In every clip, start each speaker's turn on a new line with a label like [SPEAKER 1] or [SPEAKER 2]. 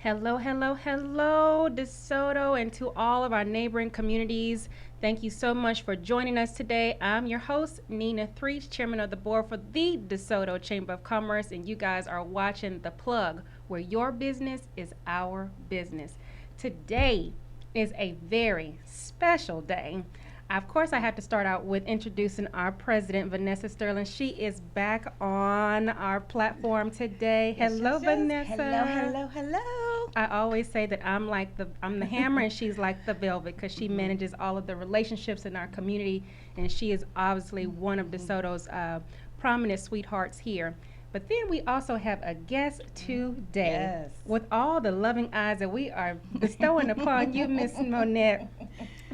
[SPEAKER 1] Hello, hello, hello, DeSoto, and to all of our neighboring communities. Thank you so much for joining us today. I'm your host, Nina Threech, Chairman of the Board for the DeSoto Chamber of Commerce, and you guys are watching The Plug, where your business is our business. Today is a very special day. Of course, I have to start out with introducing our president, Vanessa Sterling. She is back on our platform today.
[SPEAKER 2] Yes,
[SPEAKER 1] Hello,
[SPEAKER 2] yes, yes. Hello,
[SPEAKER 1] Vanessa.
[SPEAKER 2] hello, hello.
[SPEAKER 1] I always say that I'm the hammer and she's like the velvet because she manages all of the relationships in our community, and she is obviously one of DeSoto's prominent sweethearts here. But then we also have a guest today
[SPEAKER 2] Yes.
[SPEAKER 1] with all the loving eyes that we are bestowing upon you, Miss Monette.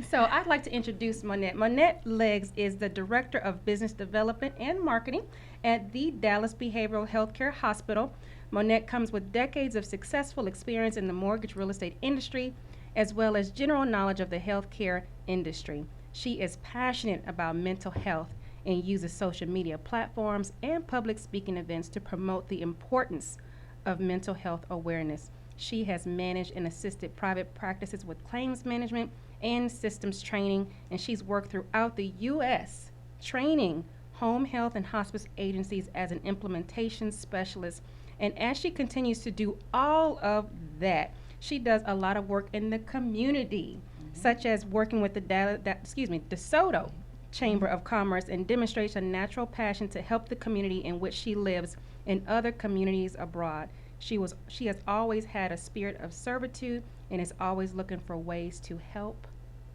[SPEAKER 1] So I'd like to introduce Monette. Monette Leggs is the Director of Business Development and Marketing at the Dallas Behavioral Healthcare Hospital. Monette comes with decades of successful experience in the mortgage real estate industry, as well as general knowledge of the healthcare industry. She is passionate about mental health and uses social media platforms and public speaking events to promote the importance of mental health awareness. She has managed and assisted private practices with claims management and systems training, and she's worked throughout the U.S. training home health and hospice agencies as an implementation specialist. And as she continues to do all of that, she does a lot of work in the community, such as working with the DeSoto Chamber of Commerce, and demonstrates a natural passion to help the community in which she lives and other communities abroad. She has always had a spirit of servitude and is always looking for ways to help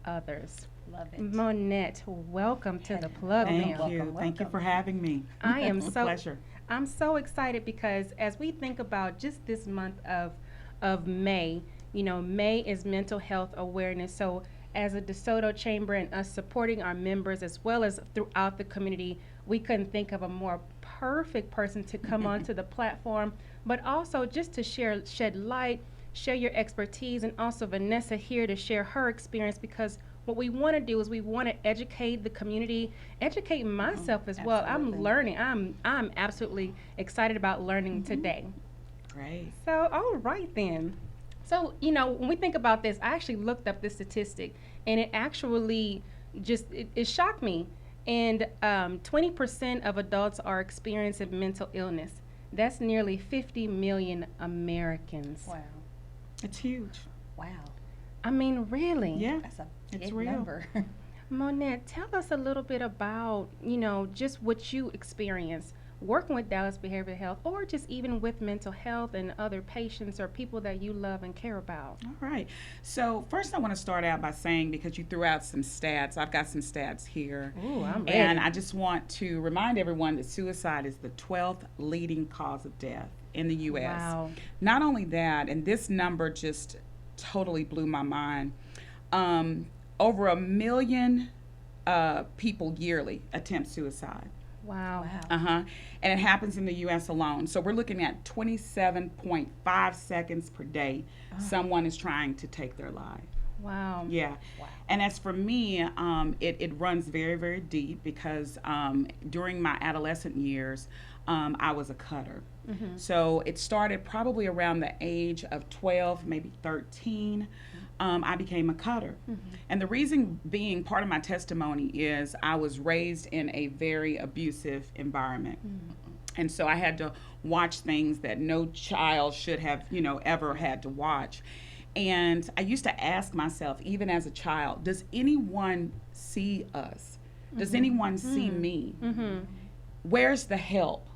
[SPEAKER 1] others.
[SPEAKER 2] Love it.
[SPEAKER 1] Monette, welcome to the plug,
[SPEAKER 2] Welcome,
[SPEAKER 3] Thank
[SPEAKER 1] ma'am.
[SPEAKER 3] you.
[SPEAKER 2] welcome,
[SPEAKER 3] Thank you for
[SPEAKER 2] welcome.
[SPEAKER 3] having me.
[SPEAKER 1] I am
[SPEAKER 3] It's a
[SPEAKER 1] so
[SPEAKER 3] pleasure.
[SPEAKER 1] I'm so excited because as we think about just this month of May, May is mental health awareness. So as a DeSoto Chamber and us supporting our members as well as throughout the community, we couldn't think of a more perfect person to come onto the platform, but also just to shed light, share your expertise, and also Vanessa here to share her experience, because what we want to do is we want to educate the community, educate myself as well. I'm
[SPEAKER 2] Absolutely.
[SPEAKER 1] learning. I'm absolutely excited about learning today.
[SPEAKER 3] Great.
[SPEAKER 1] So, all right then. So, when we think about this, I actually looked up this statistic, and it actually it shocked me. And 20% of adults are experiencing mental illness. That's nearly 50 million Americans.
[SPEAKER 2] Wow.
[SPEAKER 3] It's huge.
[SPEAKER 2] Wow.
[SPEAKER 1] I mean, really?
[SPEAKER 3] Yeah,
[SPEAKER 2] That's a
[SPEAKER 3] it's
[SPEAKER 2] big
[SPEAKER 3] real.
[SPEAKER 2] number.
[SPEAKER 1] Monette, tell us a little bit about, just what you experience working with Dallas Behavioral Health, or just even with mental health and other patients or people that you love and care about.
[SPEAKER 3] All right. So, first, I want to start out by saying, because you threw out some stats, I've got some stats here.
[SPEAKER 1] Ooh, I'm ready.
[SPEAKER 3] And I just want to remind everyone that suicide is the 12th leading cause of death in the U.S.
[SPEAKER 1] Wow.
[SPEAKER 3] Not only that, and this number just totally blew my mind, over 1 million people yearly attempt suicide.
[SPEAKER 1] Wow.
[SPEAKER 2] Wow.
[SPEAKER 3] And it happens in the U.S. alone. So we're looking at 27.5 seconds per day. Someone is trying to take their life.
[SPEAKER 1] Wow.
[SPEAKER 3] Yeah.
[SPEAKER 2] Wow.
[SPEAKER 3] And as for me, it runs very, very deep because during my adolescent years, I was a cutter. So it started probably around the age of 12, maybe 13. I became a cutter. And the reason being, part of my testimony is I was raised in a very abusive environment. And so I had to watch things that no child should have, ever had to watch. And I used to ask myself, even as a child, does anyone see us? Does anyone see me? Where's the help?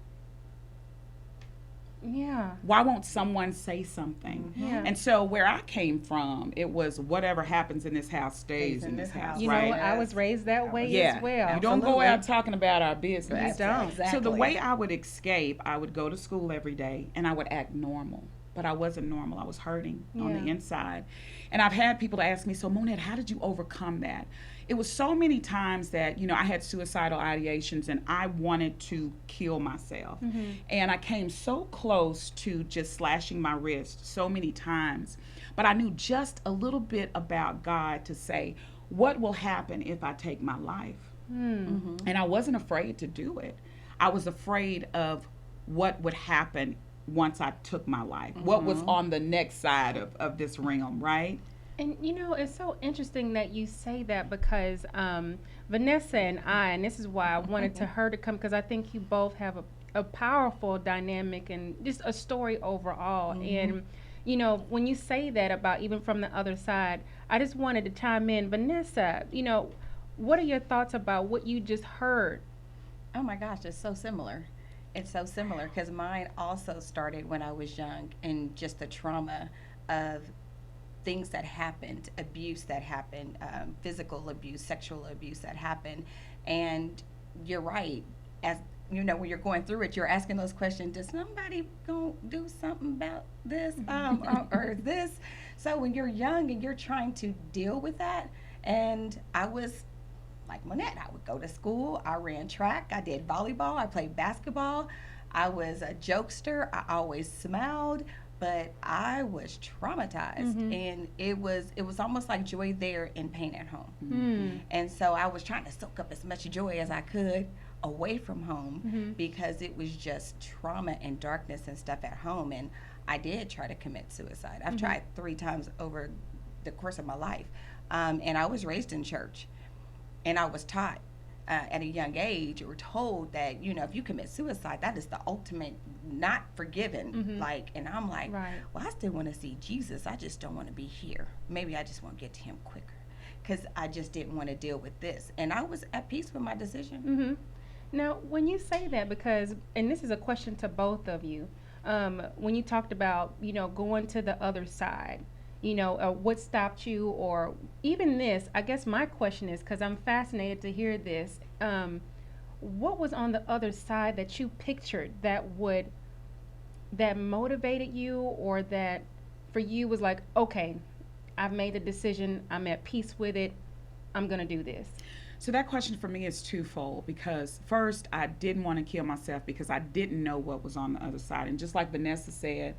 [SPEAKER 1] Yeah.
[SPEAKER 3] Why won't someone say something?
[SPEAKER 1] Yeah.
[SPEAKER 3] And so where I came from, it was whatever happens in this house stays in this house,
[SPEAKER 1] You know
[SPEAKER 3] right?
[SPEAKER 1] what? I was raised that way
[SPEAKER 3] Yeah.
[SPEAKER 1] as well.
[SPEAKER 3] You don't go out talking about our business.
[SPEAKER 1] You don't.
[SPEAKER 2] Exactly.
[SPEAKER 3] So the way I would escape, I would go to school every day and I would act normal. But I wasn't normal. I was hurting on the
[SPEAKER 1] Yeah.
[SPEAKER 3] inside. And I've had people ask me, so Monette, how did you overcome that? It was so many times that, I had suicidal ideations and I wanted to kill myself. And I came so close to just slashing my wrist so many times. But I knew just a little bit about God to say, what will happen if I take my life? And I wasn't afraid to do it. I was afraid of what would happen once I took my life. What was on the next side of this realm, right?
[SPEAKER 1] And you know, it's so interesting that you say that because Vanessa and this is why I wanted to her to come because I think you both have a powerful dynamic and just a story overall. And you know, when you say that about even from the other side, I just wanted to chime in. Vanessa, you know, what are your thoughts about what you just heard?
[SPEAKER 2] Oh my gosh, it's so similar. It's so similar because mine also started when I was young and just the trauma of things that happened, abuse that happened, physical abuse, sexual abuse that happened. And you're right. As you know, when you're going through it, you're asking those questions. Does somebody go do something about this, or this? So when you're young and you're trying to deal with that, and I was like Monette, I would go to school. I ran track. I did volleyball. I played basketball. I was a jokester. I always smiled, but I was traumatized, and it was almost like joy there and pain at home. And so I was trying to soak up as much joy as I could away from home because it was just trauma and darkness and stuff at home. And I did try to commit suicide. I've tried 3 times over the course of my life, and I was raised in church, and I was taught at a young age, or told that, you know, if you commit suicide, that is the ultimate not forgiven. Like, and I'm like,
[SPEAKER 1] Right.
[SPEAKER 2] well, I still want to see Jesus. I just don't want to be here. Maybe I just want to get to him quicker because I just didn't want to deal with this. And I was at peace with my decision.
[SPEAKER 1] Now, when you say that, because, and this is a question to both of you, when you talked about, you know, going to the other side, you know, what stopped you, or even this, I guess my question is, because I'm fascinated to hear this, what was on the other side that you pictured that motivated you, or that for you was like, okay, I've made the decision, I'm at peace with it, I'm going to do this?
[SPEAKER 3] So that question for me is twofold, because first, I didn't want to kill myself because I didn't know what was on the other side. And just like Vanessa said,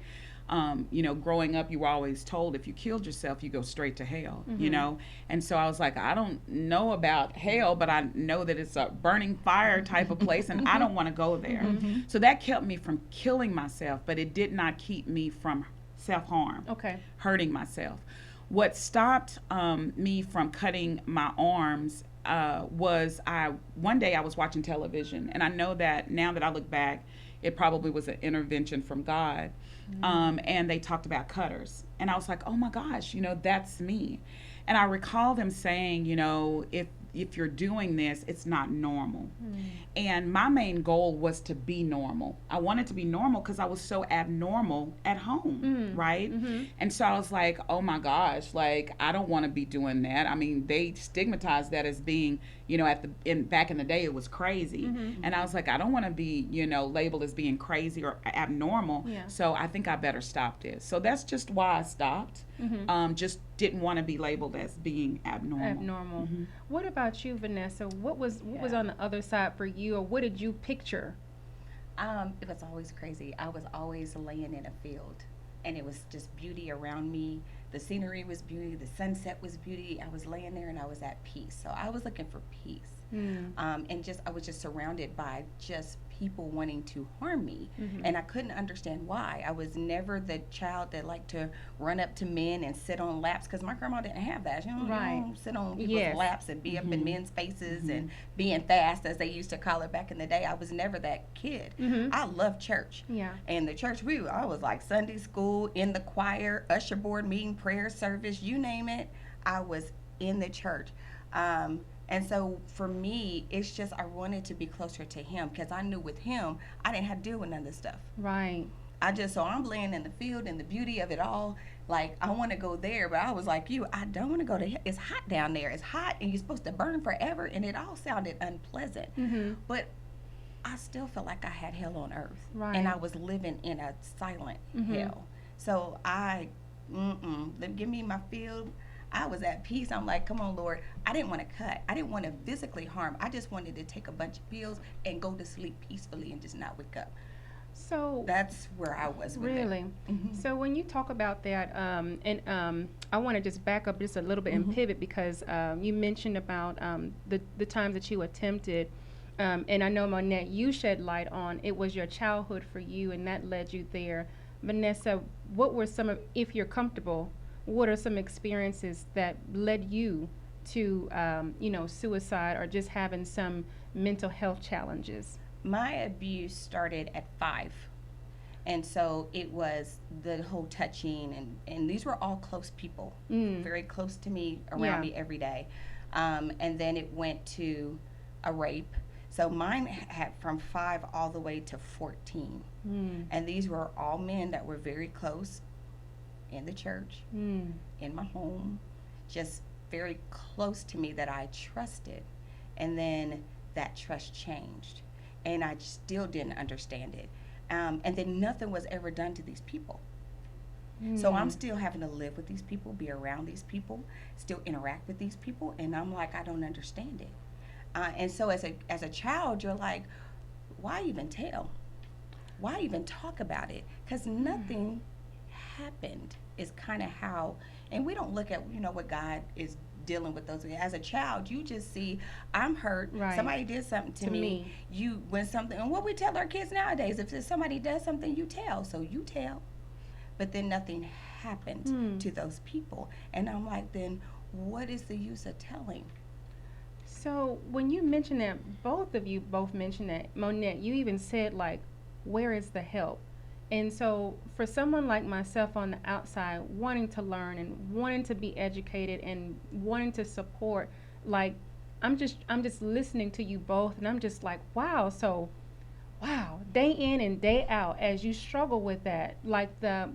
[SPEAKER 3] you know, growing up, you were always told if you killed yourself, you go straight to hell, you know? And so I was like, I don't know about hell, but I know that it's a burning fire type of place, and I don't want to go there. So that kept me from killing myself, but it did not keep me from self-harm, hurting myself. What stopped me from cutting my arms was one day I was watching television, and I know that now that I look back, it probably was an intervention from God. And they talked about cutters, and I was like, oh my gosh, you know, that's me. And I recall them saying, you know, if you're doing this, it's not normal. And my main goal was to be normal. I wanted to be normal because I was so abnormal at home, right? And so I was like, oh my gosh, like, I don't want to be doing that. I mean, they stigmatized that as being, you know, back in the day, it was crazy. And I was like, I don't want to be, you know, labeled as being crazy or abnormal. So I think I better stop this. So that's just why I stopped. Just didn't want to be labeled as being abnormal.
[SPEAKER 1] What about you, Vanessa? What was on the other side for you, or what did you picture?
[SPEAKER 2] It was always crazy. I was always laying in a field, and it was just beauty around me. The scenery was beauty. The sunset was beauty. I was laying there, and I was at peace. So I was looking for peace. And I was just surrounded by just people wanting to harm me, and I couldn't understand why. I was never the child that liked to run up to men and sit on laps, because my grandma didn't have that. You don't sit on people's laps and be up in men's faces and being fast, as they used to call it back in the day. I was never that kid. I loved church. And the church, I was like Sunday school, in the choir, usher board meeting, prayer service, you name it, I was in the church. And so for me, it's just I wanted to be closer to him, because I knew with him, I didn't have to deal with none of this stuff.
[SPEAKER 1] Right.
[SPEAKER 2] So I'm laying in the field, and the beauty of it all, like, I want to go there, but I was like you, I don't want to go to, it's hot down there. It's hot, and you're supposed to burn forever, and it all sounded unpleasant. But I still felt like I had hell on earth.
[SPEAKER 1] Right.
[SPEAKER 2] And I was living in a silent hell. So give me my field. I was at peace. I'm like, come on, Lord. I didn't want to cut. I didn't want to physically harm. I just wanted to take a bunch of pills and go to sleep peacefully and just not wake up.
[SPEAKER 1] So
[SPEAKER 2] that's where I was with
[SPEAKER 1] really. So when you talk about that, I want to just back up just a little bit and pivot, because you mentioned about the times that you attempted And I know, Monette, you shed light on it was your childhood for you, and that led you there. Vanessa, what were some of, if you're comfortable, what are some experiences that led you to, suicide or just having some mental health challenges?
[SPEAKER 2] My abuse started at 5. And so it was the whole touching, and these were all close people, very close to me, around
[SPEAKER 1] Yeah.
[SPEAKER 2] me every day. And then it went to a rape. So mine had from 5 all the way to 14. And these were all men that were very close in the church, in my home, just very close to me that I trusted. And then that trust changed. And I still didn't understand it. And then nothing was ever done to these people. So I'm still having to live with these people, be around these people, still interact with these people, and I'm like, I don't understand it. And so as a child, you're like, why even tell? Why even talk about it? Because nothing happened is kind of how, and we don't look at, what God is dealing with those. As a child, you just see, I'm hurt.
[SPEAKER 1] Right.
[SPEAKER 2] Somebody did something to me. When something, and what we tell our kids nowadays, if somebody does something, you tell. So you tell. But then nothing happened to those people. And I'm like, then what is the use of telling?
[SPEAKER 1] So when you mentioned that, both of you both mentioned that, Monette, you even said, like, where is the help? And so for someone like myself on the outside, wanting to learn and wanting to be educated and wanting to support, like, I'm just listening to you both, and I'm just like, wow. So wow, day in and day out, as you struggle with that, like the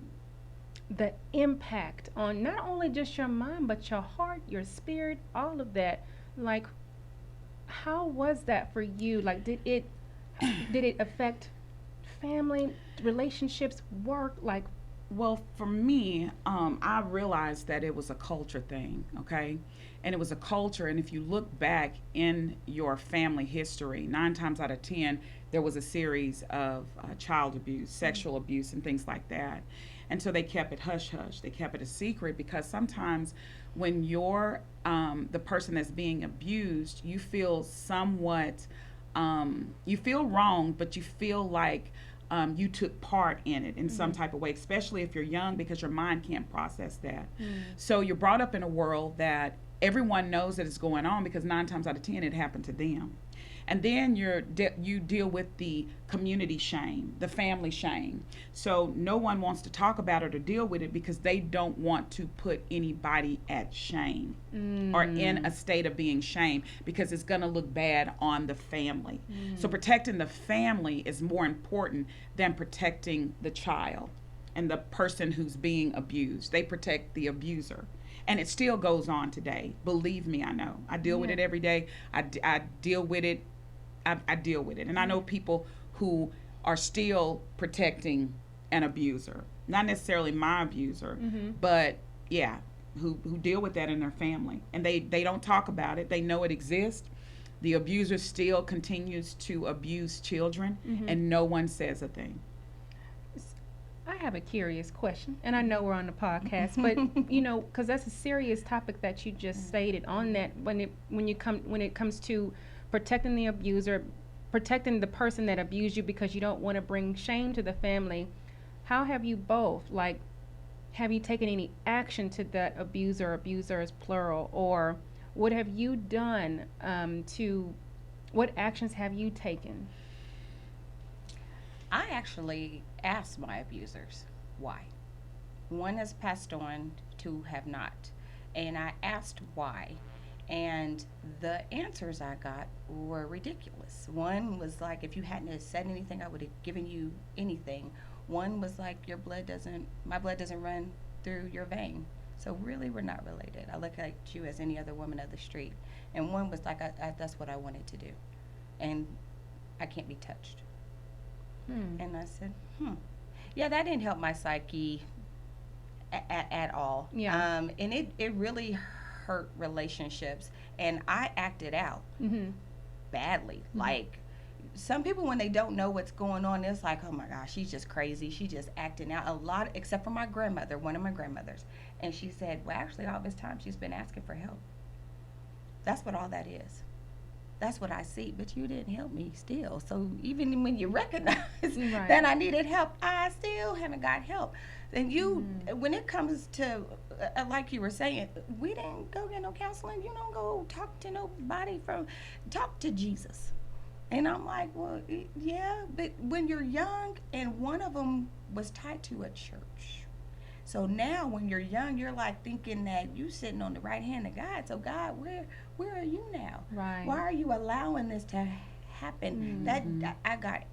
[SPEAKER 1] impact on not only just your mind but your heart, your spirit, all of that. Like, how was that for you? Like, did it affect family, relationships, work? Like,
[SPEAKER 3] Well, for me, I realized that it was a culture thing, okay? And it was a culture, and if you look back in your family history, 9 times out of 10, there was a series of child abuse, sexual abuse, and things like that. And so they kept it hush hush. They kept it a secret because sometimes when you're the person that's being abused, you feel somewhat, you feel wrong, but you feel like you took part in it in some type of way, especially if you're young, because your mind can't process that. So you're brought up in a world that everyone knows that it's going on because 9 times out of 10 it happened to them. And then you deal with the community shame, the family shame. So no one wants to talk about it or deal with it because they don't want to put anybody at shame or in a state of being shamed because it's going to look bad on the family. So protecting the family is more important than protecting the child and the person who's being abused. They protect the abuser. And it still goes on today. Believe me, I know. I deal with it every day. I deal with it. I deal with it. And I know people who are still protecting an abuser. Not necessarily my abuser, but yeah, who deal with that in their family. And they don't talk about it. They know it exists. The abuser still continues to abuse children, and no one says a thing.
[SPEAKER 1] I have a curious question, and I know we're on the podcast, but because that's a serious topic that you just stated on that when it comes to protecting the abuser, protecting the person that abused you because you don't want to bring shame to the family. How have you both, like, have you taken any action to that abuser? Abuser is plural, or what have you done what actions have you taken?
[SPEAKER 2] I actually asked my abusers why. One has passed on, 2 have not. And I asked why. And the answers I got were ridiculous. One was like, if you hadn't have said anything, I would have given you anything. One was like, my blood doesn't run through your vein. So really, we're not related. I look at you as any other woman of the street. And one was like, that's what I wanted to do. And I can't be touched. And I said, yeah, that didn't help my psyche at all.
[SPEAKER 1] Yeah.
[SPEAKER 2] And it really hurt relationships. And I acted out badly. Like, some people, when they don't know what's going on, it's like, oh my gosh, she's just crazy. She's just acting out. A lot, except for my grandmother, one of my grandmothers. And she said, well, actually, all this time she's been asking for help. That's what all that is. That's what I see. But you didn't help me still. So even when you recognize
[SPEAKER 1] Right.
[SPEAKER 2] that I needed help, I still haven't got help. And you, when it comes to, like you were saying, we didn't go get no counseling. You don't go talk to nobody talk to Jesus. And I'm like, well, yeah, but when you're young, and one of them was tied to a church. So now, when you're young, you're like thinking that you sitting on the right hand of God. So God, where are you now?
[SPEAKER 1] Right.
[SPEAKER 2] Why are you allowing this to happen?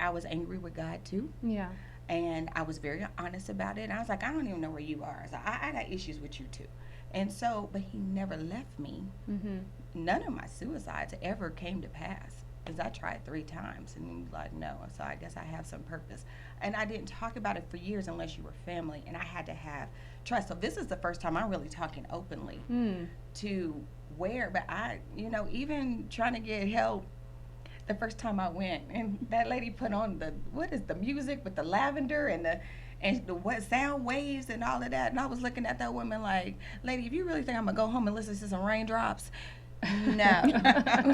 [SPEAKER 2] I was angry with God too,
[SPEAKER 1] Yeah.
[SPEAKER 2] and I was very honest about it. I was like, I don't even know where you are. So I got issues with you too, and so, but He never left me.
[SPEAKER 1] Mm-hmm.
[SPEAKER 2] None of my suicides ever came to pass. Because I tried 3 times and he was like, no. So I guess I have some purpose. And I didn't talk about it for years unless you were family. And I had to have trust. So this is the first time I'm really talking openly to where. But even trying to get help the first time I went. And that lady put on the music with the lavender and the what sound waves and all of that. And I was looking at that woman like, lady, if you really think I'm going to go home and listen to some raindrops, no.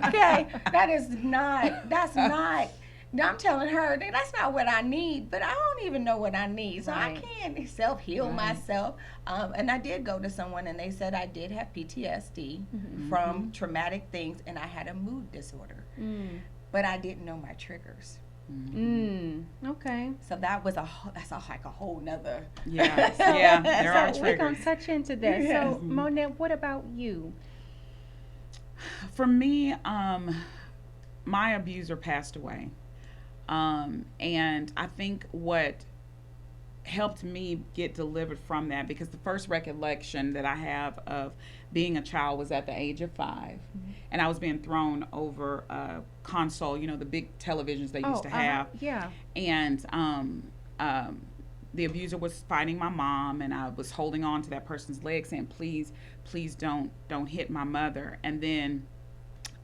[SPEAKER 2] Okay, that's not. I'm telling her that's not what I need, but I don't even know what I need, so
[SPEAKER 1] Right.
[SPEAKER 2] I can't self-heal myself. And I did go to someone, and they said I did have PTSD from traumatic things, and I had a mood disorder, but I didn't know my triggers.
[SPEAKER 1] Okay.
[SPEAKER 2] So that's like a whole nother.
[SPEAKER 3] Yes, yeah, there are
[SPEAKER 1] So we're
[SPEAKER 3] triggers.
[SPEAKER 1] gonna touch into that.
[SPEAKER 2] Yes.
[SPEAKER 1] So Monette, what about you?
[SPEAKER 3] For me, my abuser passed away. And I think what helped me get delivered from that, because the first recollection that I have of being a child was at the age of 5. And I was being thrown over a console, the big televisions they used to have.
[SPEAKER 1] Yeah.
[SPEAKER 3] And the abuser was fighting my mom, and I was holding on to that person's leg saying, please don't hit my mother. And then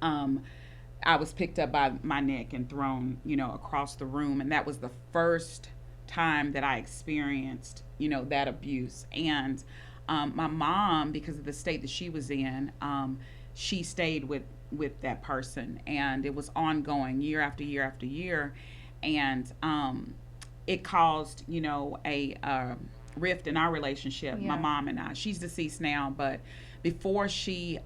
[SPEAKER 3] I was picked up by my neck and thrown across the room, and that was the first time that I experienced that abuse. And my mom, because of the state that she was in, she stayed with that person, and it was ongoing year after year after year. And it caused a rift in our relationship.
[SPEAKER 1] Yeah.
[SPEAKER 3] My mom and I, she's deceased now, but before she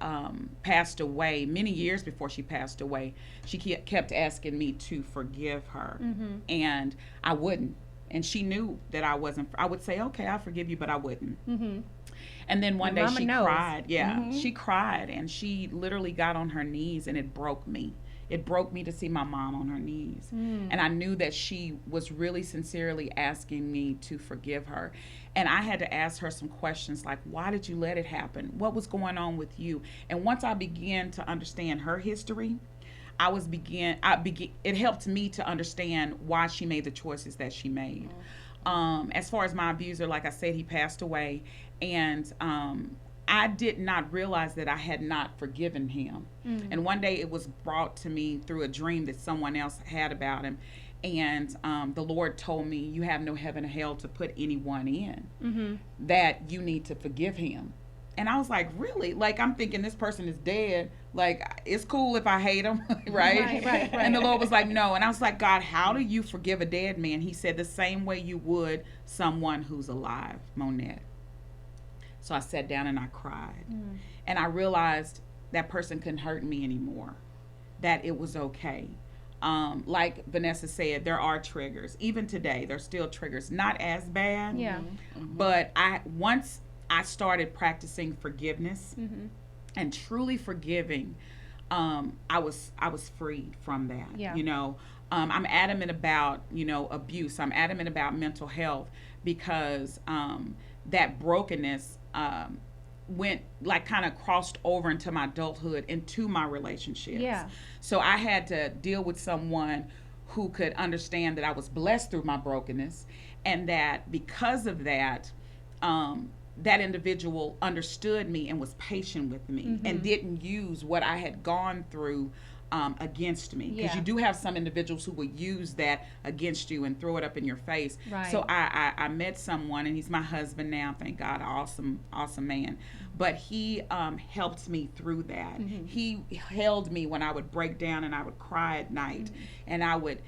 [SPEAKER 3] passed away, many years before she passed away, she kept asking me to forgive her. And I wouldn't. And she knew that I wasn't. I would say, okay, I forgive you, but I wouldn't. And then one day
[SPEAKER 1] Mama
[SPEAKER 3] she
[SPEAKER 1] knows.
[SPEAKER 3] cried. Yeah, she cried, and she literally got on her knees, and it broke me. It broke me to see my mom on her knees. And I knew that she was really sincerely asking me to forgive her. And I had to ask her some questions like, why did you let it happen? What was going on with you? And once I began to understand her history, it helped me to understand why she made the choices that she made. As far as my abuser, like I said, he passed away, and I did not realize that I had not forgiven him. And one day it was brought to me through a dream that someone else had about him. And the Lord told me, you have no heaven or hell to put anyone in, that you need to forgive him. And I was like, really? Like, I'm thinking this person is dead. Like, it's cool if I hate him, right?
[SPEAKER 1] Right.
[SPEAKER 3] And the Lord was like, no. And I was like, God, how do you forgive a dead man? He said, the same way you would someone who's alive, Monette. So I sat down and I cried. And I realized that person couldn't hurt me anymore, that it was okay. Like Vanessa said, there are triggers. Even today, there's still triggers. Not as bad.
[SPEAKER 1] Yeah.
[SPEAKER 3] But once I started practicing forgiveness and truly forgiving, I was freed from that.
[SPEAKER 1] Yeah.
[SPEAKER 3] I'm adamant about abuse. I'm adamant about mental health, because that brokenness went kind of crossed over into my adulthood, into my relationships.
[SPEAKER 1] Yeah.
[SPEAKER 3] So I had to deal with someone who could understand that I was blessed through my brokenness, and that because of that, that individual understood me and was patient with me and didn't use what I had gone through against me, because
[SPEAKER 1] Yeah.
[SPEAKER 3] you do have some individuals who will use that against you and throw it up in your face.
[SPEAKER 1] Right.
[SPEAKER 3] So I met someone, and he's my husband now, thank God, awesome man. But he helped me through that. He held me when I would break down and I would cry at night, and I would,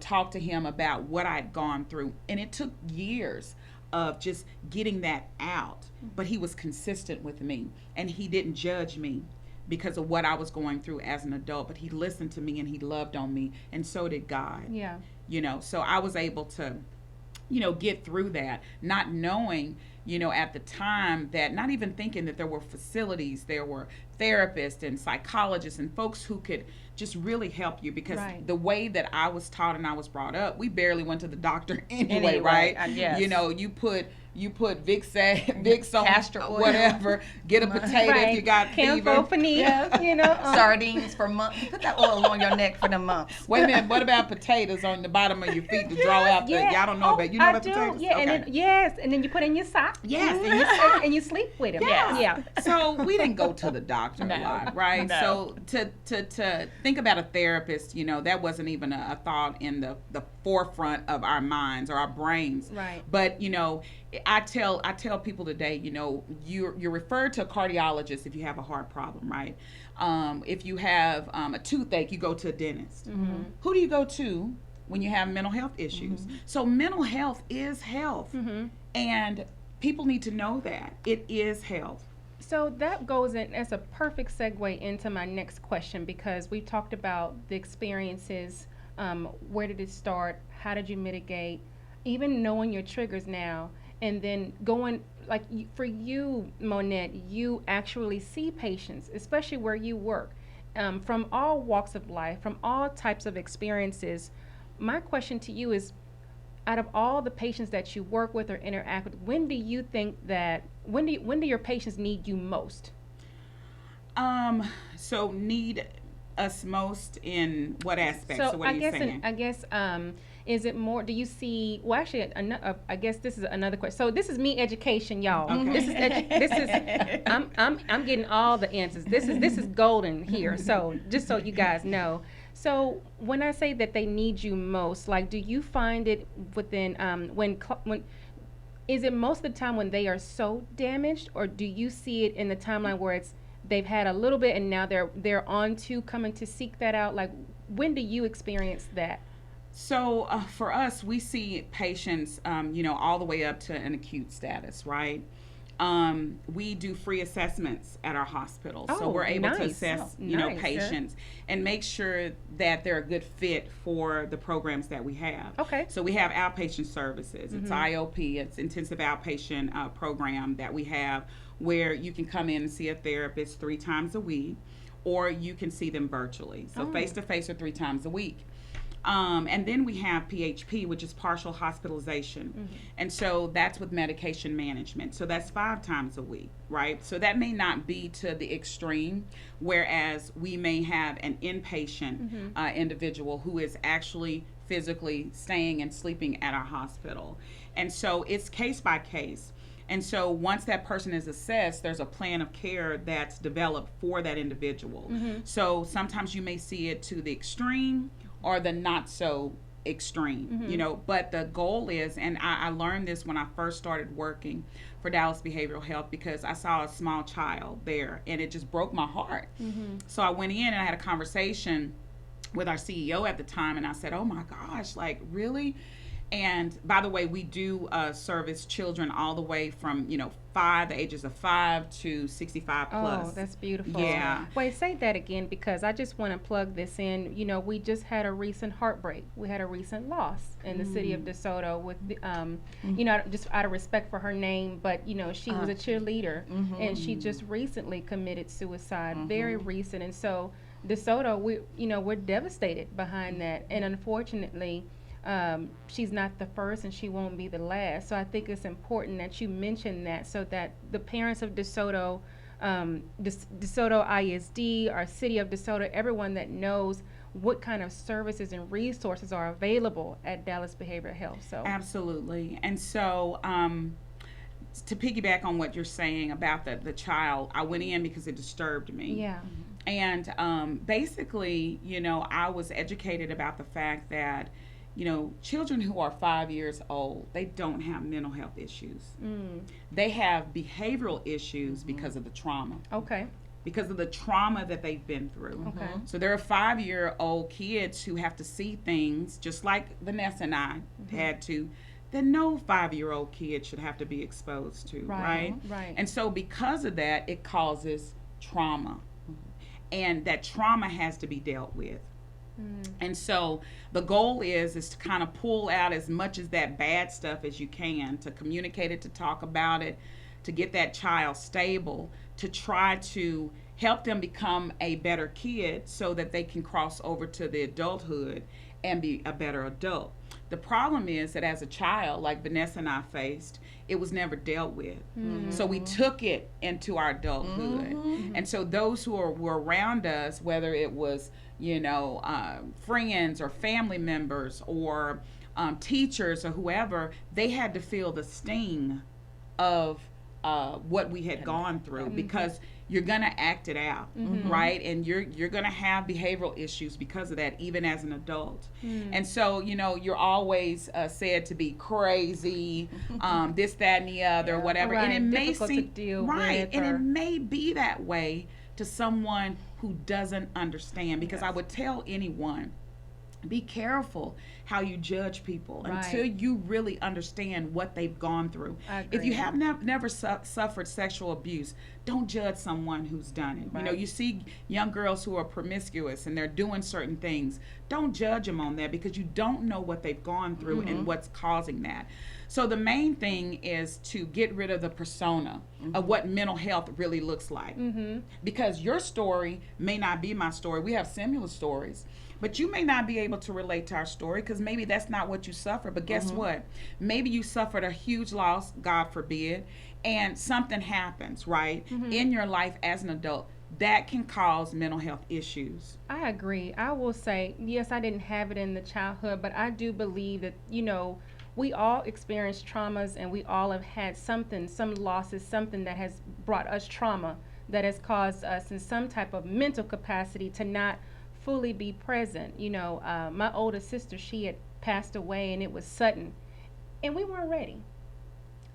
[SPEAKER 3] talk to him about what I'd gone through. And it took years of just getting that out. But he was consistent with me, and he didn't judge me because of what I was going through as an adult, but he listened to me and he loved on me, and so did God.
[SPEAKER 1] Yeah.
[SPEAKER 3] So I was able to, get through that, not knowing, at the time, that not even thinking that there were facilities, there were therapists and psychologists and folks who could just really help you, because
[SPEAKER 1] Right.
[SPEAKER 3] the way that I was taught and I was brought up, we barely went to the doctor anyway, right?
[SPEAKER 2] Yes.
[SPEAKER 3] You put Vicks on
[SPEAKER 2] Castor oil.
[SPEAKER 3] whatever, get a potato if you got fever.
[SPEAKER 1] Camphophenia,
[SPEAKER 2] Sardines for months. Put that oil on your neck for the months.
[SPEAKER 3] Wait a minute, what about potatoes on the bottom of your feet to draw out the, y'all don't know about, you know
[SPEAKER 1] I
[SPEAKER 3] about
[SPEAKER 1] do.
[SPEAKER 3] potatoes?
[SPEAKER 1] Yeah,
[SPEAKER 3] Okay.
[SPEAKER 1] and then you put in your sock.
[SPEAKER 3] Yes,
[SPEAKER 1] And you sleep with them.
[SPEAKER 3] Yes.
[SPEAKER 1] Yeah.
[SPEAKER 3] So we didn't go to the doctor
[SPEAKER 2] No.
[SPEAKER 3] a lot, right?
[SPEAKER 2] No.
[SPEAKER 3] So to think about a therapist, that wasn't even a thought in the forefront of our minds or our brains.
[SPEAKER 1] Right.
[SPEAKER 3] But I tell people today, you're referred to a cardiologist if you have a heart problem, right? If you have a toothache, you go to a dentist.
[SPEAKER 1] Mm-hmm.
[SPEAKER 3] Who do you go to when you have mental health issues? So mental health is health, and people need to know that it is health.
[SPEAKER 1] So that goes in as a perfect segue into my next question, because we talked about the experiences. Where did it start? How did you mitigate? Even knowing your triggers now, and then going, like, for you, Monette, you actually see patients, especially where you work, from all walks of life, from all types of experiences. My question to you is, out of all the patients that you work with or interact with, when do you think that, when do your patients need you most?
[SPEAKER 3] So need us most in what aspect? So what are you saying?
[SPEAKER 1] I guess, is it more, do you see, well, actually, I guess this is another question. So this is me education, y'all.
[SPEAKER 3] Okay.
[SPEAKER 1] This is, I'm getting all the answers. This is golden here. So just so you guys know. So when I say that they need you most, like, do you find it within, when is it most of the time when they are so damaged, or do you see it in the timeline where they've had a little bit and now they're on to coming to seek that out? Like, when do you experience that?
[SPEAKER 3] So for us, we see patients, all the way up to an acute status, right? We do free assessments at our hospital. So we're able to assess, patients and make sure that they're a good fit for the programs that we have.
[SPEAKER 1] Okay.
[SPEAKER 3] So we have outpatient services. It's IOP, it's intensive outpatient program that we have, where you can come in and see a therapist 3 times a week, or you can see them virtually. So face-to-face or 3 times a week. And then we have PHP, which is partial hospitalization. And so that's with medication management. So that's 5 times a week, right? So that may not be to the extreme, whereas we may have an inpatient individual who is actually physically staying and sleeping at our hospital. And so it's case by case. And so once that person is assessed, there's a plan of care that's developed for that individual. So sometimes you may see it to the extreme or the not so extreme, but the goal is, and I learned this when I first started working for Dallas Behavioral Health, because I saw a small child there and it just broke my heart. So I went in and I had a conversation with our CEO at the time, and I said, oh my gosh, like, really? And by the way, we do service children all the way from, the ages of 5 to 65 plus.
[SPEAKER 1] Oh, that's beautiful.
[SPEAKER 3] Yeah.
[SPEAKER 1] Wait, say that again, because I just want to plug this in. We just had a recent heartbreak. We had a recent loss in the city of DeSoto with, just out of respect for her name, but, she was a cheerleader, and she just recently committed suicide, very recent. And so DeSoto, we're devastated behind that. And unfortunately, she's not the first and she won't be the last. So I think it's important that you mention that, so that the parents of DeSoto, DeSoto ISD, our city of DeSoto, everyone that knows what kind of services and resources are available at Dallas Behavioral Health. So
[SPEAKER 3] absolutely. And so to piggyback on what you're saying about the child, I went in because it disturbed me.
[SPEAKER 1] Yeah.
[SPEAKER 3] And basically, I was educated about the fact that, children who are 5 years old, they don't have mental health issues. They have behavioral issues because of the trauma.
[SPEAKER 1] Okay.
[SPEAKER 3] Because of the trauma that they've been through.
[SPEAKER 1] Okay.
[SPEAKER 3] So there are 5-year-old kids who have to see things, just like Vanessa and I had to, that no 5-year-old kid should have to be exposed to, right?
[SPEAKER 1] Right.
[SPEAKER 3] And so because of that, it causes trauma. And that trauma has to be dealt with. And so the goal is to kind of pull out as much as that bad stuff as you can, to communicate it, to talk about it, to get that child stable, to try to help them become a better kid so that they can cross over to the adulthood and be a better adult. The problem is that as a child, like Vanessa and I faced, it was never dealt with. So we took it into our adulthood. And so those who were around us, whether it was, friends or family members or teachers or whoever, they had to feel the sting of what we had gone through, because you're gonna act it out, right? And you're gonna have behavioral issues because of that, even as an adult. And so you're always said to be crazy, this, that, and the other, whatever.
[SPEAKER 1] Right.
[SPEAKER 3] And it may
[SPEAKER 1] Difficult
[SPEAKER 3] seem
[SPEAKER 1] to deal
[SPEAKER 3] right,
[SPEAKER 1] with,
[SPEAKER 3] and
[SPEAKER 1] or...
[SPEAKER 3] it may be that way to someone who doesn't understand. Because I would tell anyone, be careful how you judge people until you really understand what they've gone through. If you have never suffered sexual abuse, don't judge someone who's done it. You see young girls who are promiscuous and they're doing certain things. Don't judge them on that, because you don't know what they've gone through and what's causing that. So the main thing is to get rid of the persona of what mental health really looks like. Because your story may not be my story. We have similar stories. But you may not be able to relate to our story because maybe that's not what you suffered. But guess what? Maybe you suffered a huge loss, God forbid, and something happens, right, in your life as an adult that can cause mental health issues.
[SPEAKER 1] I agree. I will say, yes, I didn't have it in the childhood, but I do believe that, we all experience traumas, and we all have had something, some losses, something that has brought us trauma, that has caused us in some type of mental capacity to not fully be present. My older sister, she had passed away, and it was sudden, and we weren't ready.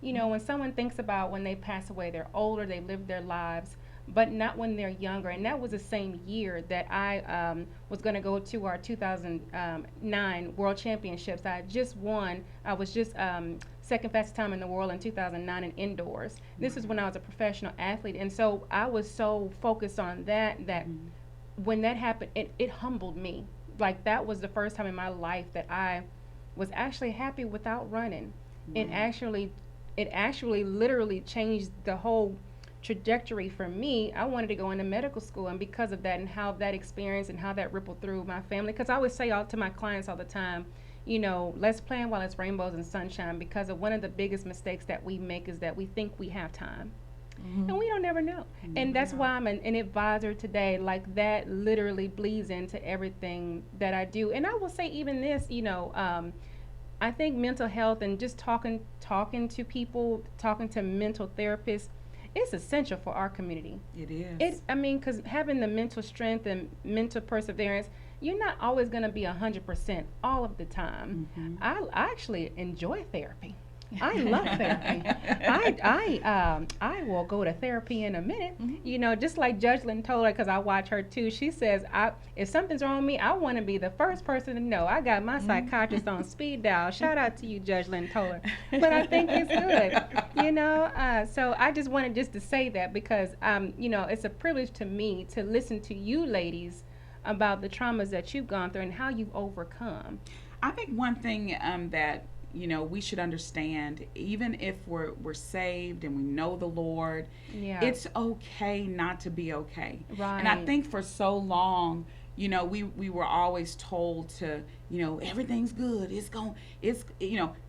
[SPEAKER 1] When someone thinks about when they pass away, they're older, they lived their lives, but not when they're younger. And that was the same year that I was going to go to our 2009 World Championships. I had just won. I was just second fastest time in the world in 2009 in indoors. This is when I was a professional athlete, and so I was so focused on that when that happened, it humbled me. Like, that was the first time in my life that I was actually happy without running. It actually literally changed the whole trajectory for me. I wanted to go into medical school, and because of that and how that experience and how that rippled through my family, because I always say to my clients all the time, let's plan while it's rainbows and sunshine, because of one of the biggest mistakes that we make is that we think we have time. And we don't ever know. And that's why I'm an advisor today. Like, that literally bleeds into everything that I do. And I will say even this, I think mental health and just talking to people, talking to mental therapists, it's essential for our community.
[SPEAKER 3] It is.
[SPEAKER 1] Because having the mental strength and mental perseverance, you're not always going to be 100% all of the time. I actually enjoy therapy. I love therapy. I will go to therapy in a minute. Just like Judge Lynn told her, because I watch her too. She says, if something's wrong with me, I want to be the first person to know. I got my psychiatrist on speed dial. Shout out to you, Judge Lynn told her. But I think it's good, So I just wanted to say that, because, it's a privilege to me to listen to you ladies about the traumas that you've gone through and how you've overcome.
[SPEAKER 3] I think one thing that we should understand, even if we're saved and we know the Lord, it's okay not to be okay.
[SPEAKER 1] Right.
[SPEAKER 3] And I think for so long, we were always told to, everything's good.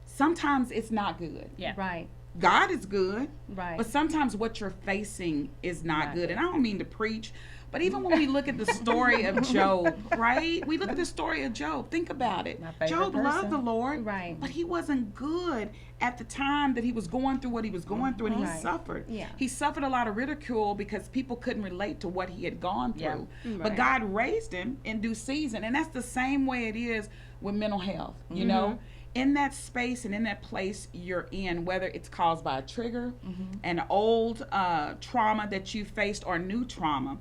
[SPEAKER 3] Sometimes it's not good.
[SPEAKER 1] Yeah. Right.
[SPEAKER 3] God is good.
[SPEAKER 1] Right.
[SPEAKER 3] But sometimes what you're facing is not good. And I don't mean to preach, but even when we look at the story of Job, right? We look at the story of Job. Think about it. Job loved the Lord,
[SPEAKER 1] right?
[SPEAKER 3] But he wasn't good at the time that he was going through what he was going through, and he
[SPEAKER 1] Right.
[SPEAKER 3] suffered.
[SPEAKER 1] Yeah.
[SPEAKER 3] He suffered a lot of ridicule because people couldn't relate to what he had gone
[SPEAKER 2] Yeah.
[SPEAKER 3] through.
[SPEAKER 1] Right.
[SPEAKER 3] But God raised him in due season, and that's the same way it is with mental health. You know, in that space and in that place you're in, whether it's caused by a trigger, an old trauma that you faced, or new trauma,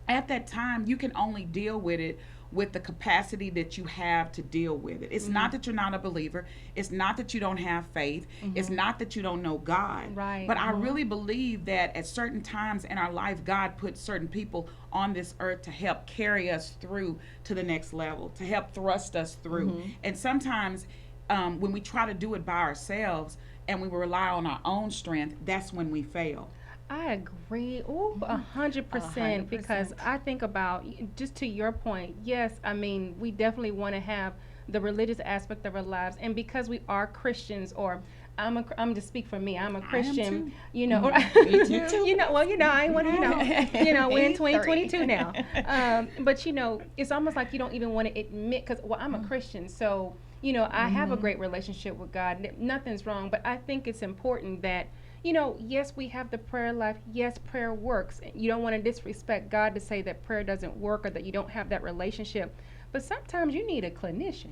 [SPEAKER 3] at that time you can only deal with it with the capacity that you have to deal with it. It's not that you're not a believer. It's not that you don't have faith. It's not that you don't know God.
[SPEAKER 1] Right.
[SPEAKER 3] But I really believe that at certain times in our life, God puts certain people on this earth to help carry us through to the next level, to help thrust us through. And sometimes when we try to do it by ourselves and we rely on our own strength, that's when we fail.
[SPEAKER 1] I agree. Ooh, 100%. Because I think about, just to your point, yes, I mean, we definitely want to have the religious aspect of our lives. And because we are Christians, or I'm just speak for me, I'm a Christian,
[SPEAKER 3] too.
[SPEAKER 1] you know,
[SPEAKER 2] Me too.
[SPEAKER 1] you know, well, you know, I ain't want to, we're in 2022 now. But, it's almost like you don't even want to admit, because, well, I'm a Christian. So, I have a great relationship with God. Nothing's wrong. But I think it's important that, yes, we have the prayer life. Yes, prayer works. You don't want to disrespect God to say that prayer doesn't work or that you don't have that relationship. But sometimes you need a clinician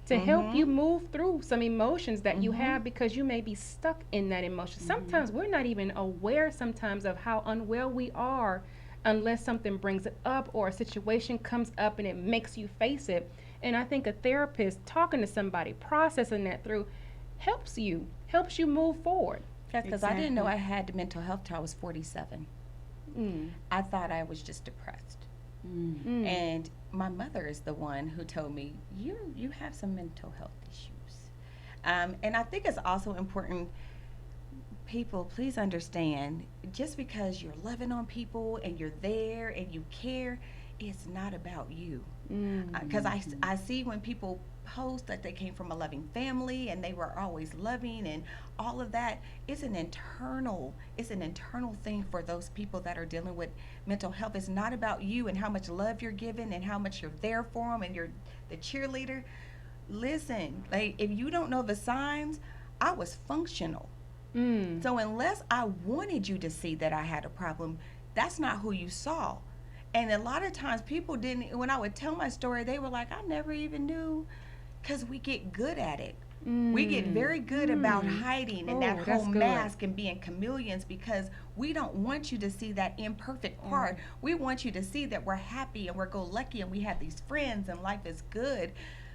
[SPEAKER 1] to help you move through some emotions that you have, because you may be stuck in that emotion. Sometimes we're not even aware sometimes of how unwell we are unless something brings it up or a situation comes up and it makes you face it. And I think a therapist, talking to somebody, processing that through, helps you move forward.
[SPEAKER 2] Because I didn't know I had mental health till I was 47. I thought I was just depressed. And my mother is the one who told me, you have some mental health issues. And I think it's also important, people, please understand, just because you're loving on people and you're there and you care, it's not about you. Because I see when people post that they came from a loving family and they were always loving and all of that, it's an internal thing for those people that are dealing with mental health. It's not about you and how much love you're giving and how much you're there for them and you're the cheerleader. Listen, like, if you don't know the signs, I was functional. So unless I wanted you to see that I had a problem, that's not who you saw. And a lot of times people didn't, when I would tell my story, they were like, I never even knew, because we get good at it. We get very good about hiding and that whole mask and being chameleons, because we don't want you to see that imperfect part. We want you to see that we're happy and we're go-lucky and we have these friends and life is good.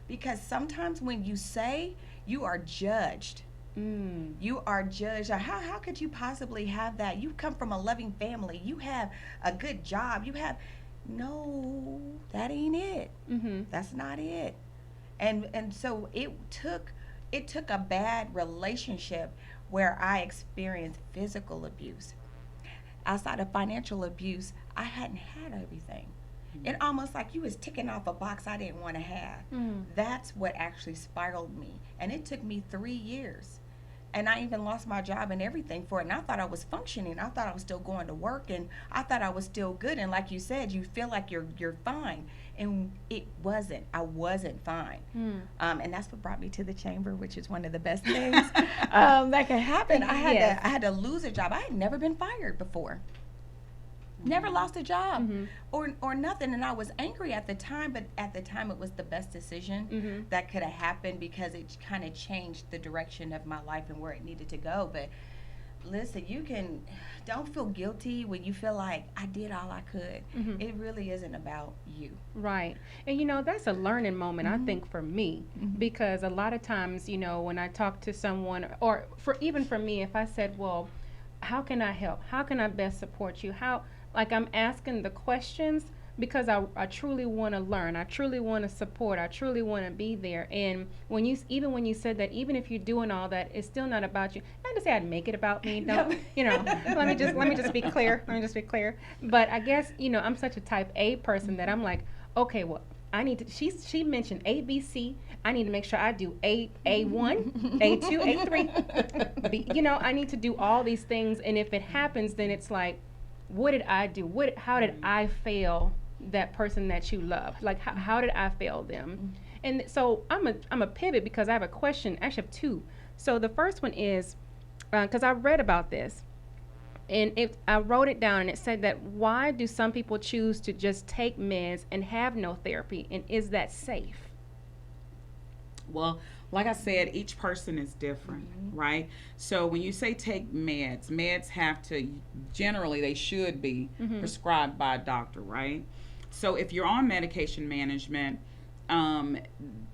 [SPEAKER 2] Because sometimes when you say, you are judged. You are judged. How could you possibly have that? You come from a loving family. You have a good job. No, that ain't it. That's not it. And so it took a bad relationship where I experienced physical abuse. Outside of financial abuse, I hadn't had everything. It almost like you was ticking off a box I didn't want to have. That's what actually spiraled me. And it took me 3 years. And I even lost my job and everything for it. And I thought I was functioning. I thought I was still going to work. And I thought I was still good. And like you said, you feel like you're fine. And it wasn't. I wasn't fine. And that's what brought me to the chamber, which is one of the best things that could happen. I had to lose a job. I had never been fired before. Never lost a job or nothing. And I was angry at the time, but at the time it was the best decision that could have happened, because it kind of changed the direction of my life and where it needed to go. But listen, don't feel guilty when you feel like I did all I could. It really isn't about you.
[SPEAKER 1] Right. And that's a learning moment, I think, for me, because a lot of times, when I talk to someone, or even for me, if I said, well, how can I help? How can I best support you? Like, I'm asking the questions because I truly want to learn. I truly want to support. I truly want to be there. And when you said that, even if you're doing all that, it's still not about you. Not to say I'd make it about me. Don't, let me just be clear. But I guess, I'm such a type A person that I'm like, okay, well, I need to, she mentioned A, B, C. I need to make sure I do A1, A2, A3. I need to do all these things. And if it happens, then it's like, what did I do? How did I fail that person that you love? Like, how did I fail them? And so I'm a pivot, because I have a question. I actually have two. So the first one is, because I read about this, and I wrote it down, and it said that why do some people choose to just take meds and have no therapy, and is that safe?
[SPEAKER 3] Well, like I said, each person is different, right? So when you say take meds, meds have to, generally, they should be prescribed by a doctor, right? So if you're on medication management,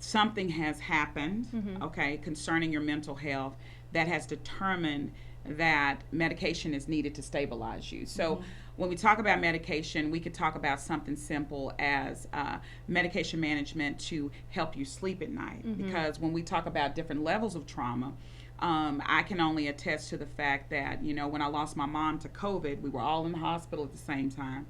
[SPEAKER 3] something has happened, okay, concerning your mental health that has determined that medication is needed to stabilize you. So when we talk about medication, we could talk about something simple as medication management to help you sleep at night. Because when we talk about different levels of trauma, I can only attest to the fact that, when I lost my mom to COVID, we were all in the hospital at the same time.